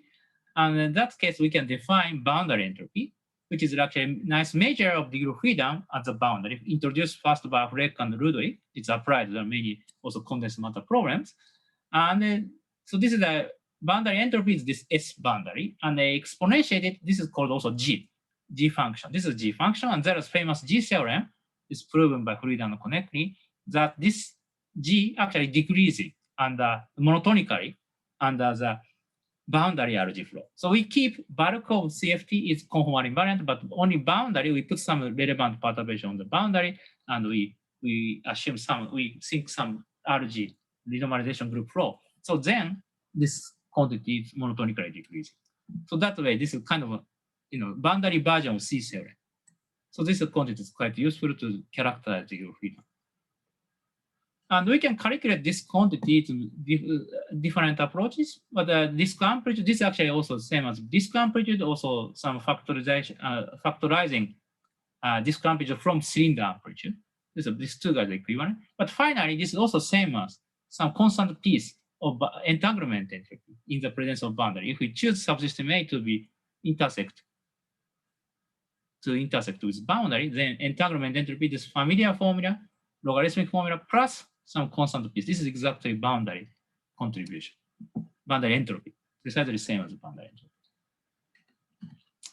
And in that case, we can define boundary entropy, which is actually a nice measure of degree of freedom at the boundary. Introduced first by Fleck and Ludwig. It's applied to many also condensed matter problems. And so this is the boundary entropy is this S boundary, and they exponentiated. This is called also G function. This is G function, and there is famous G theorem. It's proven by Frieda and Konecny that this G actually decreases under monotonically under the boundary RG flow. So we keep bulk of CFT is conformal invariant, but only boundary, we put some relevant perturbation on the boundary, and we assume some, we think some RG renormalization group flow. So then this quantity is monotonically decreasing. So that way, this is kind of a boundary version of C theorem. So this quantity is quite useful to characterize degree of freedom. And we can calculate this quantity to different approaches, but disk amplitude, this is actually also the same as disk amplitude, also some factorization, factorizing disk amplitude from cylinder amplitude. These two guys are equivalent. But finally, this is also same as some constant piece of entanglement entropy in the presence of boundary. If we choose subsystem A to be intersect with boundary, then entanglement entropy, this familiar formula, logarithmic formula plus some constant piece. This is exactly boundary contribution, boundary entropy, precisely the same as boundary entropy.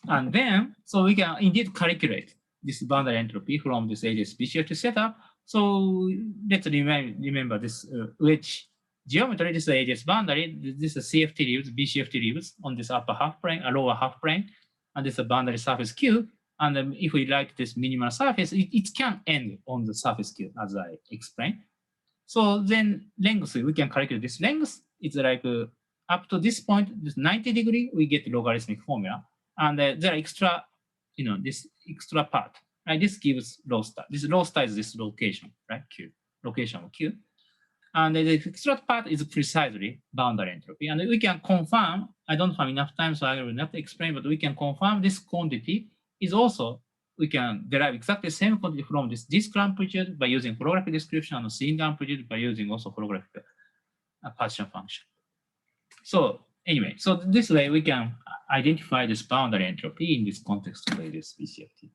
And then, so we can indeed calculate this boundary entropy from this ADS BCFT setup. So let's remember this wedge geometry. This is the ADS boundary. This is CFT leaves, BCFT leaves on this upper half plane, a lower half plane, and this is a boundary surface Q. And then if we like this minimal surface, it can end on the surface Q, as I explained. So then length, we can calculate this length. It's like up to this point, this 90 degree, we get logarithmic formula. And there are extra, this extra part, right? This gives low star. This low star is this location, right? Q, location of Q. And the extra part is precisely boundary entropy. And we can confirm, I don't have enough time, so I will not explain, but we can confirm this quantity is also, we can derive exactly the same quantity from this disk amplitude by using holographic description and cylinder amplitude by using also holographic partition function. So anyway, so this way we can identify this boundary entropy in this context of this BCFT.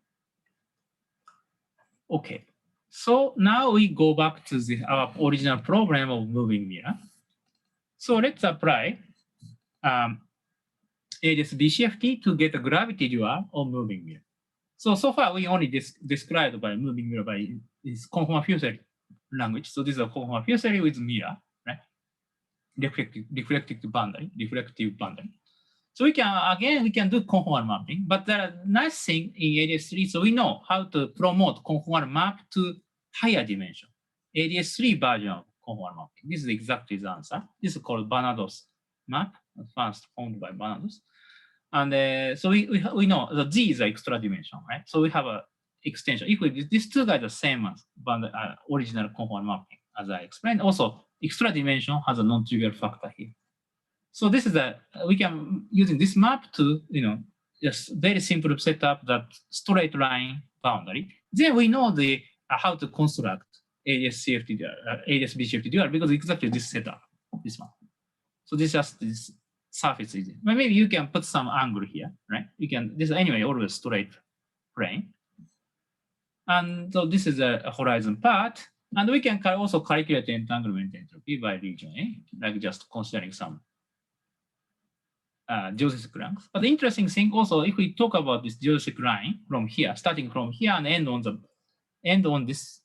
Okay, so now we go back to our original problem of moving mirror. So let's apply ADS BCFT to get a gravity dual of moving mirror. So far we only described by moving mirror by this conformal field theory language. So this is a conformal field theory with mirror, right? Reflective boundary. So we can do conformal mapping, but there are nice thing in ADS3. So we know how to promote conformal map to higher dimension. ADS3 version of conformal mapping. This is exactly the answer. This is called Bernadotte map, first formed by Bernadotte. And so we know the Z is an extra dimension, right? So we have a extension. If these two guys are the same as original conformal mapping, as I explained. Also, extra dimension has a non-trivial factor here. So this is we can using this map to just very simple setup that straight line boundary. Then we know how to construct ADS BCFT dual because exactly this setup, this one. So this is just this surface is. Maybe you can put some angle here, right? You can, this anyway, always straight plane. And so this is a horizon part. And we can also calculate the entanglement entropy by region A, like just considering some geodesic length. But the interesting thing also, if we talk about this geodesic line from here, starting from here and end on this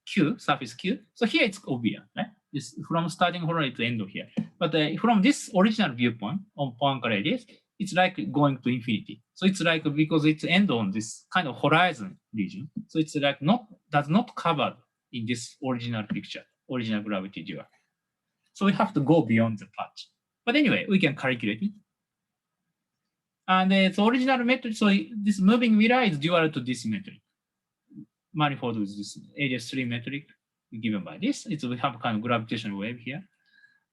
Q, surface Q. So here it's obvious, right? This from starting horizon to end here. But from this original viewpoint on Poincare radius, it's like going to infinity. So it's like because it's end on this kind of horizon region. So it's like does not cover in this original picture, original gravity dual. So we have to go beyond the patch. But anyway, we can calculate it. And the original metric, so this moving mirror is dual to this metric. manifold with this ADS3 metric given by this. We have kind of gravitational wave here.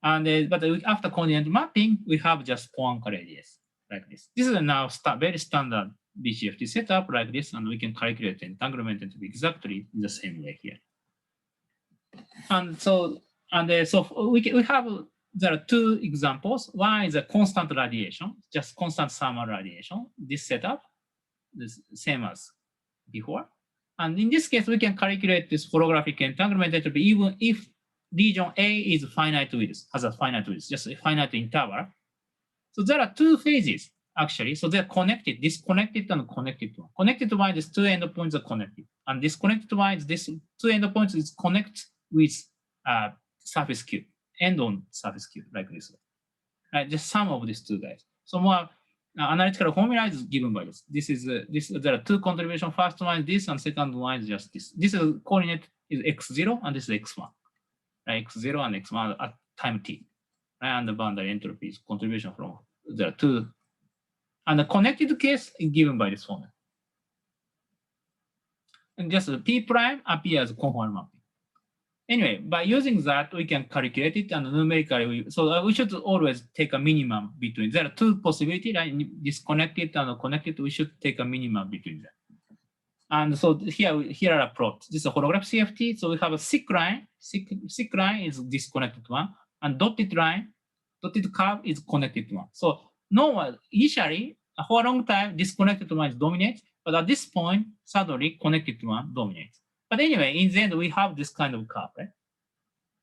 And but after coordinate mapping, we have just Poincare radius like this. This is a now very standard BCFT setup like this, and we can calculate the entanglement entropy exactly in the same way here. And so we have there are two examples. One is a constant radiation, just constant thermal radiation. This setup is same as before. And in this case, we can calculate this holographic entanglement entropy even if region A is finite width, has a finite width, just a finite interval. So there are two phases actually. So they're connected, disconnected and connected one. Connected one is two endpoints are connected, and disconnected one is this two endpoints is connect with surface Q, end on surface Q like this. Right, just sum of these two guys. So more analytical formula is given by this. This is there are two contributions. First one is this, and second one is just this. This is coordinate is x0 and this is x1. Right, x0 and x1 at time t. Right, and the boundary entropy is contribution from there are two. And the connected case is given by this formula. And just P prime appears conformal mapping. Anyway, by using that, we can calculate it and numerically. So we should always take a minimum between. There are two possibilities, right? Disconnected and connected. We should take a minimum between them. And so here are a plot. This is a holographic CFT. So we have a thick line. Thick line is disconnected one, and dotted line, dotted curve is connected one. So initially, for a long time, disconnected one is dominate, but at this point, suddenly connected one dominates. But anyway, in the end, we have this kind of curve, right?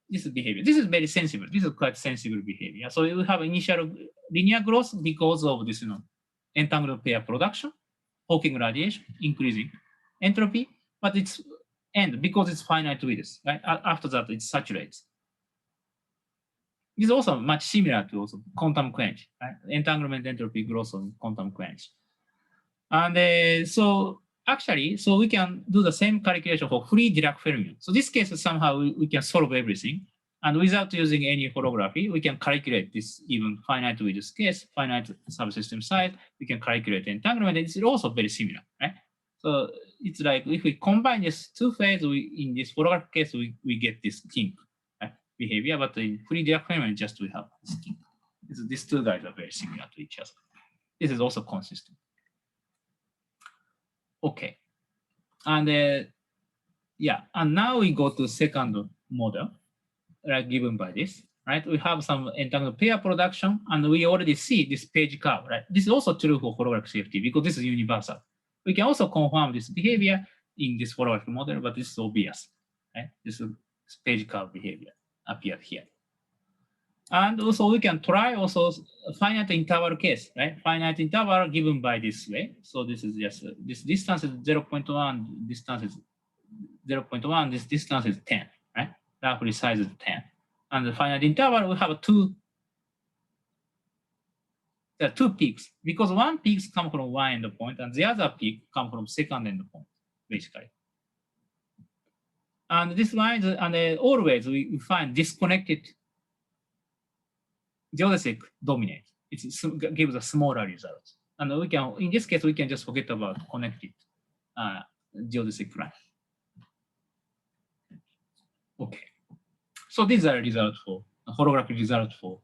This is behavior. This is very sensible. This is quite sensible behavior. So we have initial linear growth because of this, entangled pair production, Hawking radiation, increasing entropy, but it's end because it's finite width, right? After that, it saturates. This is also much similar to also quantum quench, right? Entanglement entropy growth on quantum quench. And so actually, so we can do the same calculation for free Dirac fermion. So this case, somehow we can solve everything. And without using any holography, we can calculate this even finite width case, finite subsystem size. We can calculate entanglement. It's also very similar, right? So it's like if we combine these two phases, in this holographic case, we get this kink behavior, but in free Dirac fermion, just we have this kink. These two guys are very similar to each other. This is also consistent. Okay, and yeah, and now we go to second model, right, given by this, right? We have some entangled pair production, and we already see this page curve, right? This is also true for holographic CFT because this is universal. We can also confirm this behavior in this holographic model, but this is obvious, right? This page curve behavior appeared here. And also we can try also finite interval case, right? Finite interval given by this way. So this is just, this distance is 0.1, distance is 0.1, this distance is 10, right? Roughly size is 10. And the finite interval, we have there are two peaks, because one peaks come from one endpoint and the other peak come from second endpoint, basically. And this line, and always we find disconnected geodesic dominates. It gives a smaller result. And we can, in this case, we can just forget about connected geodesic line. Okay. So these are results for holographic results for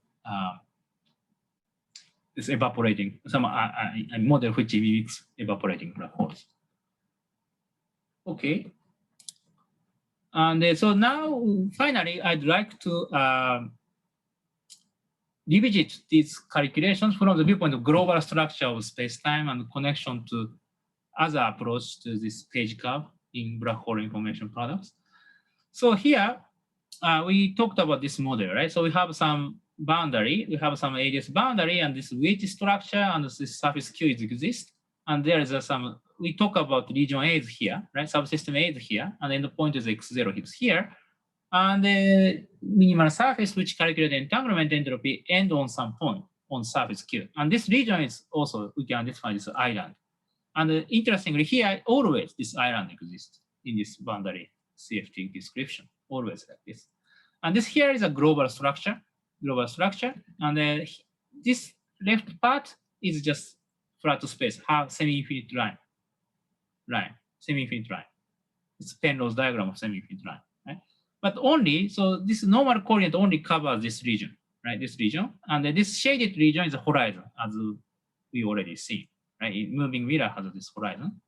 this evaporating, some a model which mimics evaporating black holes. Okay. And so now, finally, I'd like to revisit these calculations from the viewpoint of global structure of space-time and connection to other approach to this page curve in black hole information products. So here, we talked about this model, right? So we have some boundary, we have some ADS boundary, and this weight structure and this surface Q exists. And there is some, we talk about region A is here, right? Subsystem A is here, and then the point is x0 is here. And the minimal surface which calculate entanglement entropy end on some point on surface Q. And this region is also, we can identify this island. And interestingly here, always this island exists in this boundary CFT description, always like this. And this here is a global structure, and this left part is just flat space, semi-infinite line, semi-infinite line. It's Penrose diagram of semi-infinite line, right? But only, so this normal coordinate only covers this region, right? This region. And then this shaded region is a horizon, as we already see, right? Moving mirror has this horizon.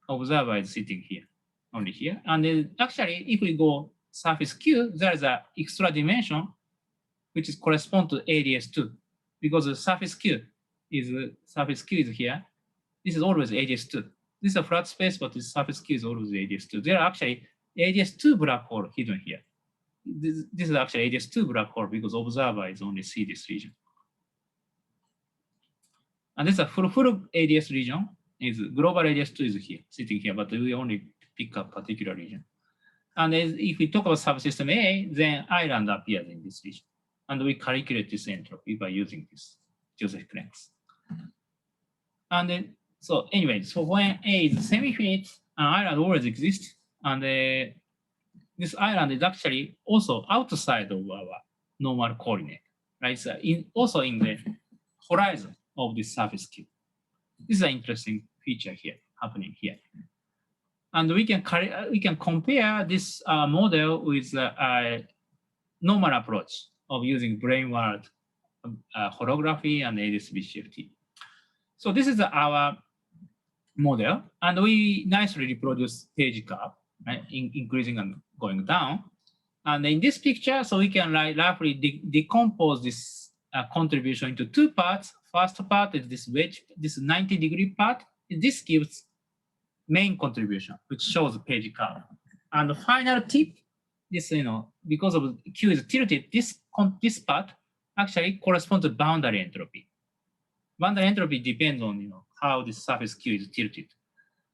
Observer is sitting here, only here. And then actually, if we go surface Q, there is an extra dimension which is correspond to ADS2, because the surface Q is here. This is always ADS2. This is a flat space, but this surface Q is always ADS2. There are actually ADS2 black hole hidden here. This is actually ADS2 black hole because observer is only see this region. And this is a full ADS region. Is global ADS2 is here, sitting here, but we only pick up particular region. And if we talk about subsystem A, then island appears in this region. And we calculate this entropy by using this Joseph length. And then, so anyway, so when A is semi-infinite, an island always exists. And this island is actually also outside of our normal coordinate, right? So also in the horizon of this surface Q. This is an interesting feature here, happening here. And we can compare this model with a normal approach of using brain world holography and ADS BCFT. So this is our model, and we nicely reproduce page curve, right, increasing and going down. And in this picture, so we can roughly decompose this contribution into two parts. First part is this wedge, this 90-degree part. This gives main contribution, which shows the page curve. And the final tip, this, because of Q is tilted, this part actually corresponds to boundary entropy. Boundary entropy depends on how this surface Q is tilted,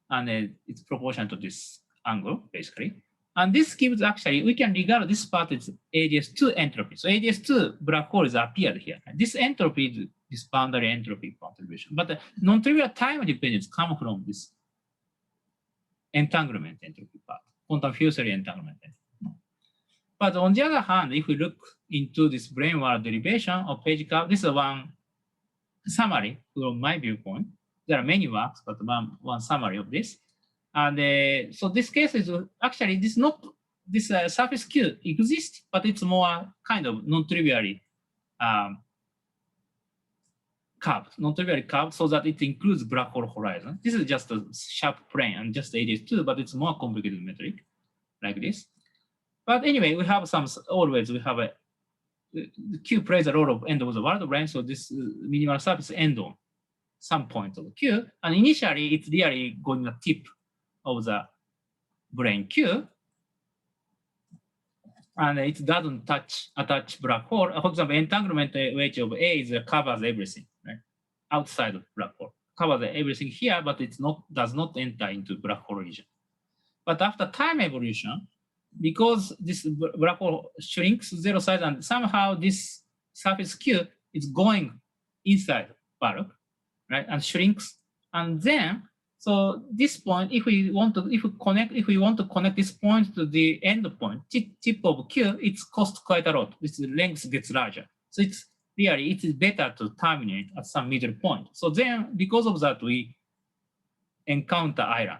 and it's proportional to this angle basically. And this gives actually, we can regard this part as ADS2 entropy. So ADS2 black hole is appeared here. This entropy is this boundary entropy contribution. But the non-trivial time dependence comes from this entanglement entropy part, quantum field theory entanglement entropy. But on the other hand, if we look into this brain world derivation of page curve, this is one summary from my viewpoint. There are many works, but one summary of this. And so this case is actually this surface Q exists, but it's more kind of non-trivially curved, so that it includes black hole horizon. This is just a sharp plane and just ADS2, but it's more complicated metric like this. But anyway, we have always we have a Q plays a role of end of the world brain, so this minimal surface end on some point of Q, and initially it's really going a tip of the brain Q, and it doesn't attach black hole. For example, entanglement weight of A covers everything, right? Outside of black hole, covers everything here, but it's does not enter into black hole region. But after time evolution, because this black hole shrinks zero size, and somehow this surface Q is going inside bulk, right, and shrinks, and then so this point, if we want to connect this point to the end point, tip of Q, it's cost quite a lot. This length gets larger, so it is better to terminate at some middle point. So then, because of that, we encounter island.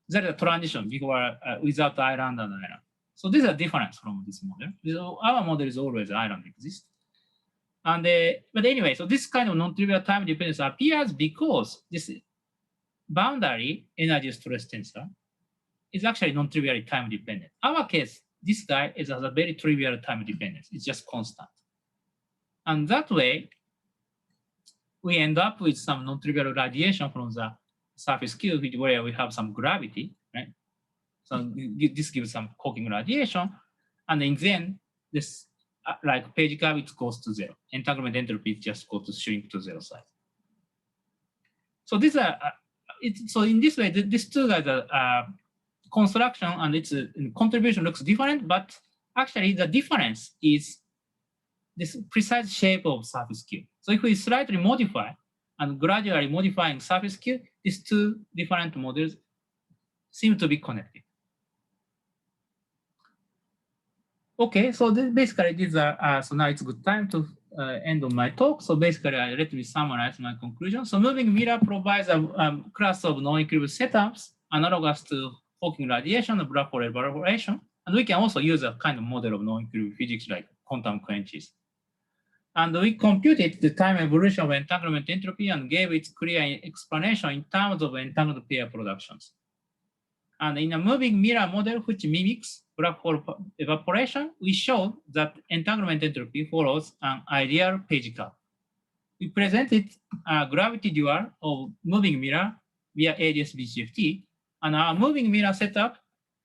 There is a transition before without island and island. So this is a difference from this model. So our model is always island exists. And but anyway, so this kind of non-trivial time dependence appears because this boundary energy stress tensor is actually non-trivially time dependent. Our case, this guy has a very trivial time dependence. It's just constant. And that way, we end up with some non-trivial radiation from the surface Q, where we have some gravity, right? So this gives some Hawking radiation. And then this, like page curve, it goes to zero. Entanglement entropy just goes to shrink to zero size. So these are, so in this way, these two guys are construction and its contribution looks different, but actually the difference is this precise shape of surface Q. So if we slightly modify and gradually modifying surface Q, these two different models seem to be connected. Okay, so basically these are, so now it's a good time to end of my talk. So basically, let me summarize my conclusion. So moving mirror provides a class of non-equilibrium setups analogous to Hawking radiation or black hole evaporation. And we can also use a kind of model of non-equilibrium physics like quantum quenches. And we computed the time evolution of entanglement entropy and gave its clear explanation in terms of entangled pair productions. And in a moving mirror model which mimics black hole evaporation, we showed that entanglement entropy follows an ideal page curve. We presented a gravity dual of moving mirror via ADS BCFT, and our moving mirror setup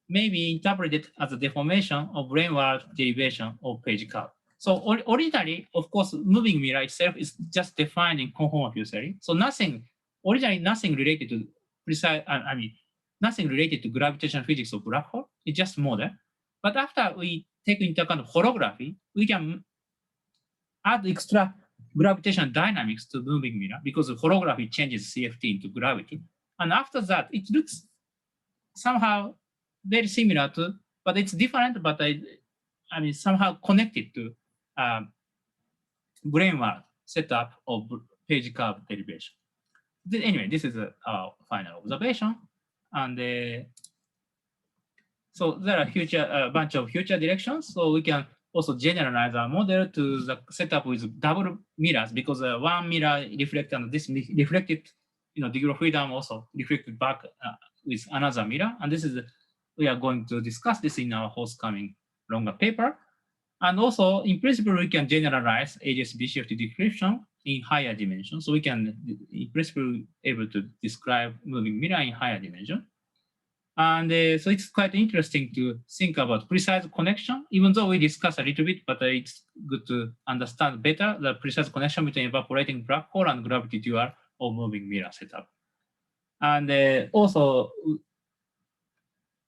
may be interpreted as a deformation of brainward derivation of page curve. So originally, of course, moving mirror itself is just defined in conformal field theory. So originally nothing related to precise, nothing related to gravitational physics of black hole. It's just model. But after we take into account holography, we can add extra gravitational dynamics to moving mirror because holography changes CFT into gravity. And after that, it looks somehow very similar to, but it's different, but somehow connected to brainward setup of page curve derivation. Anyway, this is our final observation. And so there are a bunch of future directions. So we can also generalize our model to the setup with double mirrors because one mirror reflected and this reflected, degree of freedom also reflected back with another mirror. And this is, we are going to discuss this in our forthcoming longer paper. And also, in principle, we can generalize ADS BCFT description in higher dimensions. So we can, in principle, able to describe moving mirror in higher dimension. And so it's quite interesting to think about precise connection, even though we discussed a little bit, but it's good to understand better the precise connection between evaporating black hole and gravity dual or moving mirror setup. And also,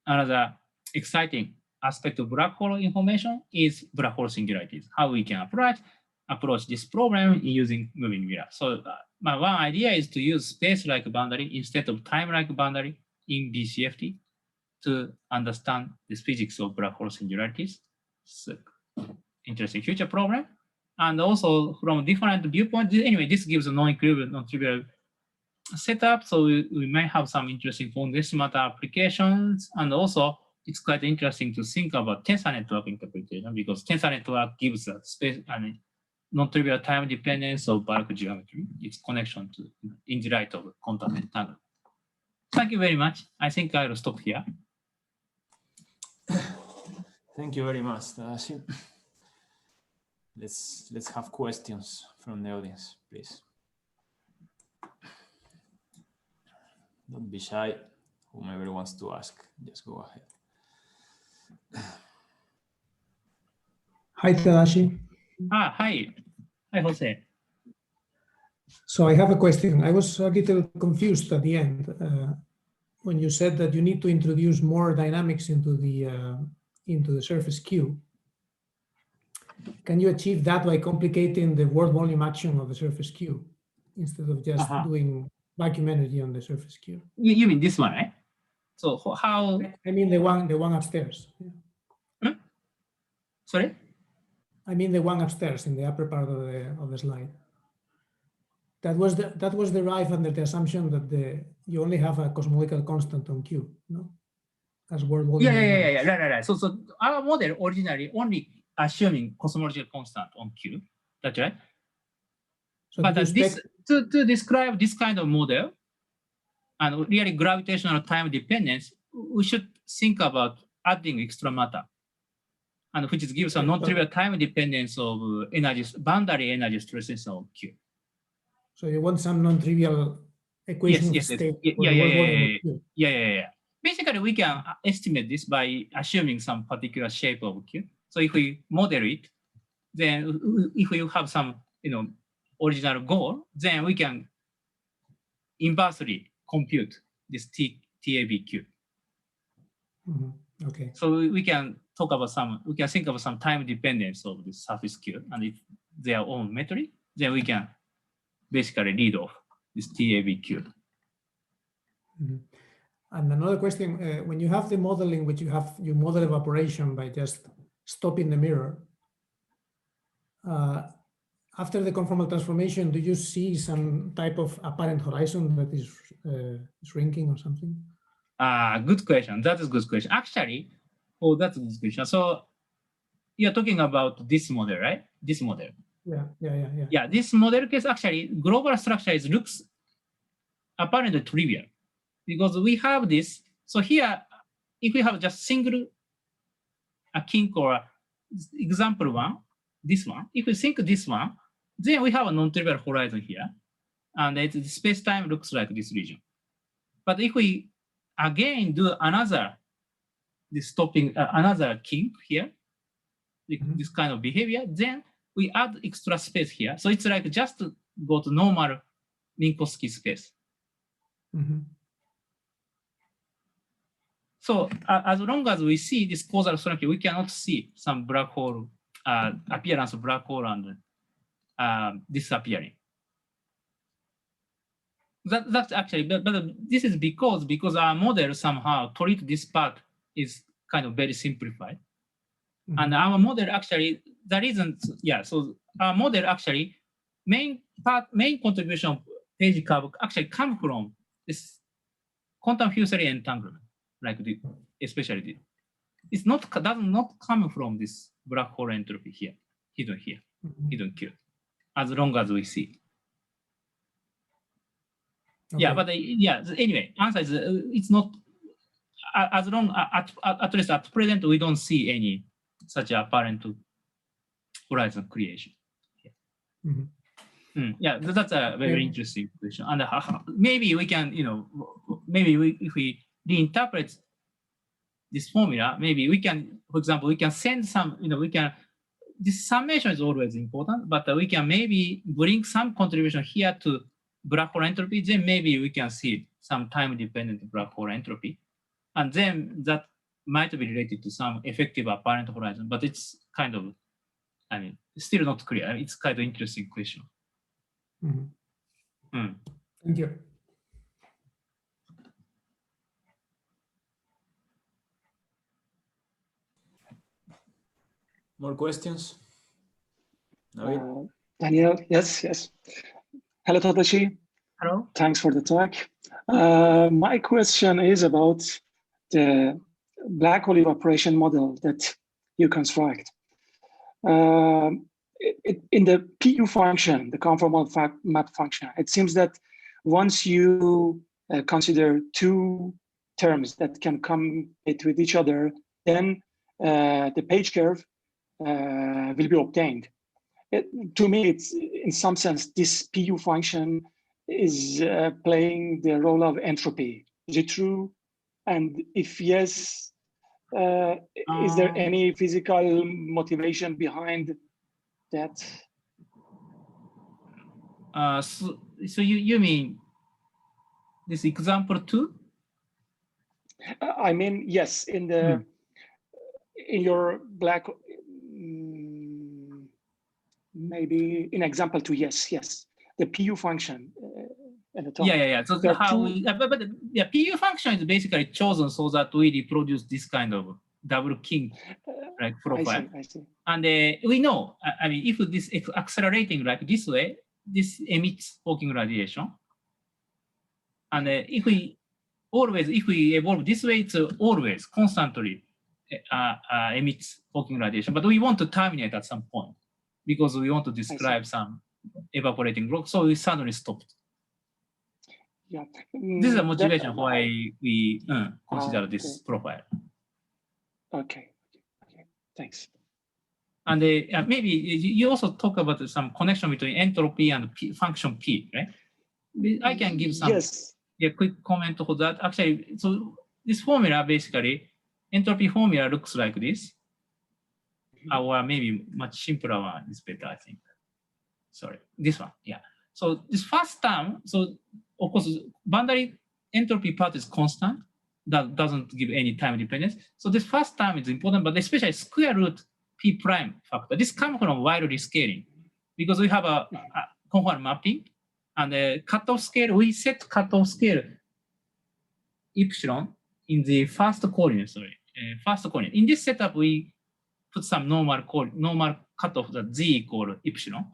another exciting aspect of black hole information is black hole singularities, how we can approach this problem using moving mirror. So my one idea is to use space-like boundary instead of time-like boundary in BCFT to understand this physics of black hole singularities. So, interesting future problem. And also from different viewpoints, anyway, this gives a non-equilibrium, non-trivial setup. So we may have some interesting foundation matter applications. And also it's quite interesting to think about tensor network interpretation because tensor network gives a space and non-trivial time dependence of bulk geometry, its connection to in the light of quantum entanglement. Thank you very much. I think I will stop here. Thank you very much, Tadashi. Let's have questions from the audience, please. Don't be shy. Whomever wants to ask, just go ahead. Hi, Tadashi. Hi. Hi, Jose. So I have a question. I was a little confused at the end when you said that you need to introduce more dynamics into the surface Q. Can you achieve that by complicating the world volume action of the surface Q instead of just doing vacuum energy on the surface Q? You mean this one, right? So how? I mean the one upstairs. Hmm? Sorry? I mean the one upstairs in the upper part of the slide. That was derived under the assumption that you only have a cosmological constant on Q, no? As world volume. Yeah. Right. So our model originally only assuming cosmological constant on Q. That's right. So but to describe this kind of model and really gravitational time dependence, we should think about adding extra matter, and which gives a non-trivial time dependence of boundary energy stresses of Q. So you want some non-trivial equation of state for the world volume of Q. Yeah. Basically, we can estimate this by assuming some particular shape of Q. So if we model it, then if we have some original goal, then we can inversely compute this TABQ. Mm-hmm. Okay. So we can talk about we can think of some time dependence of the surface Q, and if their own metric, then we can basically read off this TABQ. Mm-hmm. And another question, when you have the model in which you model evaporation by just stopping the mirror, after the conformal transformation, do you see some type of apparent horizon that is shrinking or something? Good question. That is a good question. Actually, oh, that's a good question. So you're talking about this model, right? This model. Yeah. Yeah, this model case actually global structure looks apparently trivial because we have this. So here, if we have just single kink or example one, this one, if we think this one, then we have a non-trivial horizon here, and the space-time looks like this region. But if we again do another another kink here, this kind of behavior, then we add extra space here. So it's like just to go to normal Minkowski space. So as long as we see this causal structure, we cannot see some black hole appearance of black hole and disappearing. That's actually, but this is because our model somehow treat this part is kind of very simplified. And our model actually, the reason, so our model actually, main contribution of page curve actually come from this quantum field theory entanglement, like especially this. It's does not come from this black hole entropy here, hidden Q, as long as we see. Okay. Yeah, but anyway, answer is it's not as long at least at present we don't see any such apparent horizon creation. Yeah, that's a very interesting question, and maybe we can, if we reinterpret this formula, maybe we can, for example, we can send some, this summation is always important, but we can maybe bring some contribution here to black hole entropy, then maybe we can see some time-dependent black hole entropy. And then that might be related to some effective apparent horizon, but it's kind of, still not clear. It's kind of interesting question. Thank you. More questions? Daniel, yes. Hello, Tadashi. Hello. Thanks for the talk. My question is about the black hole evaporation model that you construct. In the PU function, the conformal map function, it seems that once you consider two terms that can compete with each other, then the page curve will be obtained. To me, it's in some sense, this PU function is playing the role of entropy. Is it true? And if yes, is there any physical motivation behind that? So you mean this example too? I mean, yes, in your black, maybe in example two, yes, the PU function at the top. Yeah. So how PU function is basically chosen so that we reproduce this kind of double kink like profile. I see. And we know, if this is accelerating like this way, this emits Hawking radiation. And if we evolve this way, it's always constantly emits Hawking radiation. But we want to terminate at some point because we want to describe some evaporating rock. So we suddenly stopped. Yeah. This is a motivation why we consider this profile. Okay. Thanks. And maybe you also talk about some connection between entropy and function P, right? I can give some quick comment for that. Actually, so this formula basically, entropy formula looks like this. Or maybe much simpler one is better, I think. Sorry, this one, yeah. So this first term, so of course, boundary entropy part is constant. That doesn't give any time dependence. So this first term is important, but especially square root P prime factor. This comes from wild rescaling because we have a conformal mapping and the cutoff scale, we set cutoff scale epsilon in the first coordinate, In this setup, we put some normal cutoff that z equal epsilon.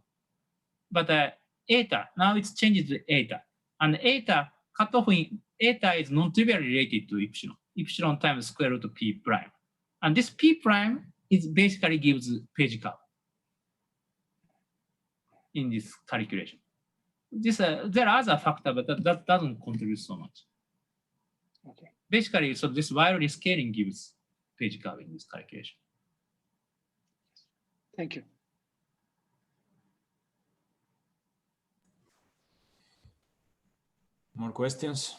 But eta, now it's changed to eta. And eta cutoff in eta is non-trivially related to epsilon. Epsilon times square root of p prime. And this p prime is basically gives page curve in this calculation. There are other factors, but that doesn't contribute so much. Okay. Basically, so this wireless scaling gives page curve in this calculation. Thank you. More questions?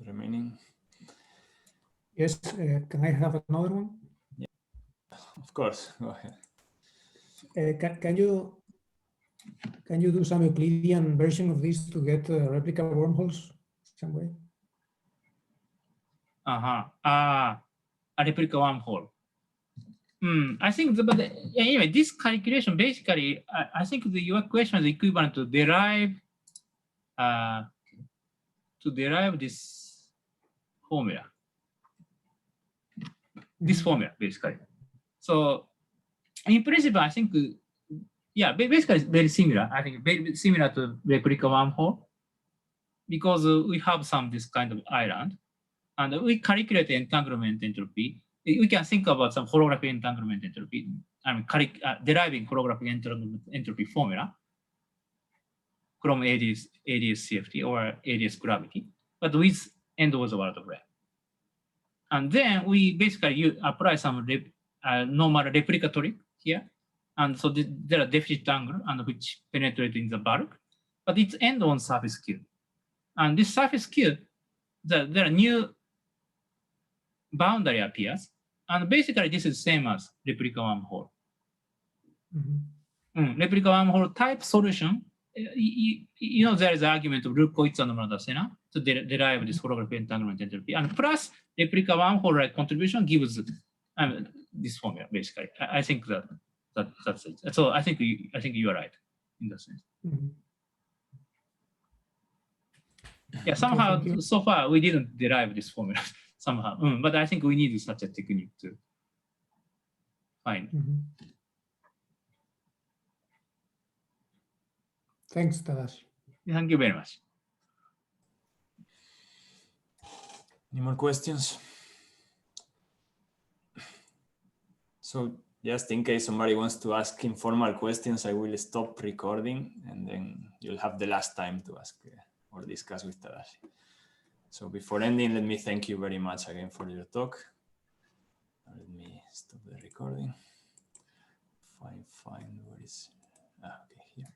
Remaining? Yes, can I have another one? Yeah, of course, go ahead. Can you do some Euclidean version of this to get replica wormholes some way? A replica wormhole. I think, but anyway, this calculation basically, I think your question is equivalent to derive this formula. This formula, basically. So, in principle, I think, yeah, basically it's very similar. I think very similar to replica wormhole, because we have this kind of island, and we calculate entanglement entropy. We can think about some holographic entanglement entropy. I mean, deriving holographic entanglement entropy formula from ADS CFT or ADS gravity, but with end of the world red. And then we basically apply some normal replicatory here. And so there are deficit angle and which penetrate in the bulk, but it's end on surface Q. And this surface Q, there are new boundary appears. And basically this is same as replica wormhole. Replica wormhole type solution, you know, there is an argument of Lukowitz and Muradasena to derive this holographic entanglement entropy. And plus replica wormhole like contribution gives this formula basically. I think that's it. So I think you are right in that sense. Yeah, somehow so far we didn't derive this formula somehow, but I think we need such a technique to find. Thanks, Tadashi. Thank you very much. Any more questions? So just in case somebody wants to ask informal questions, I will stop recording and then you'll have the last time to ask or discuss with Tadashi. So before ending, let me thank you very much again for your talk. Let me stop the recording. Find where is, okay, here.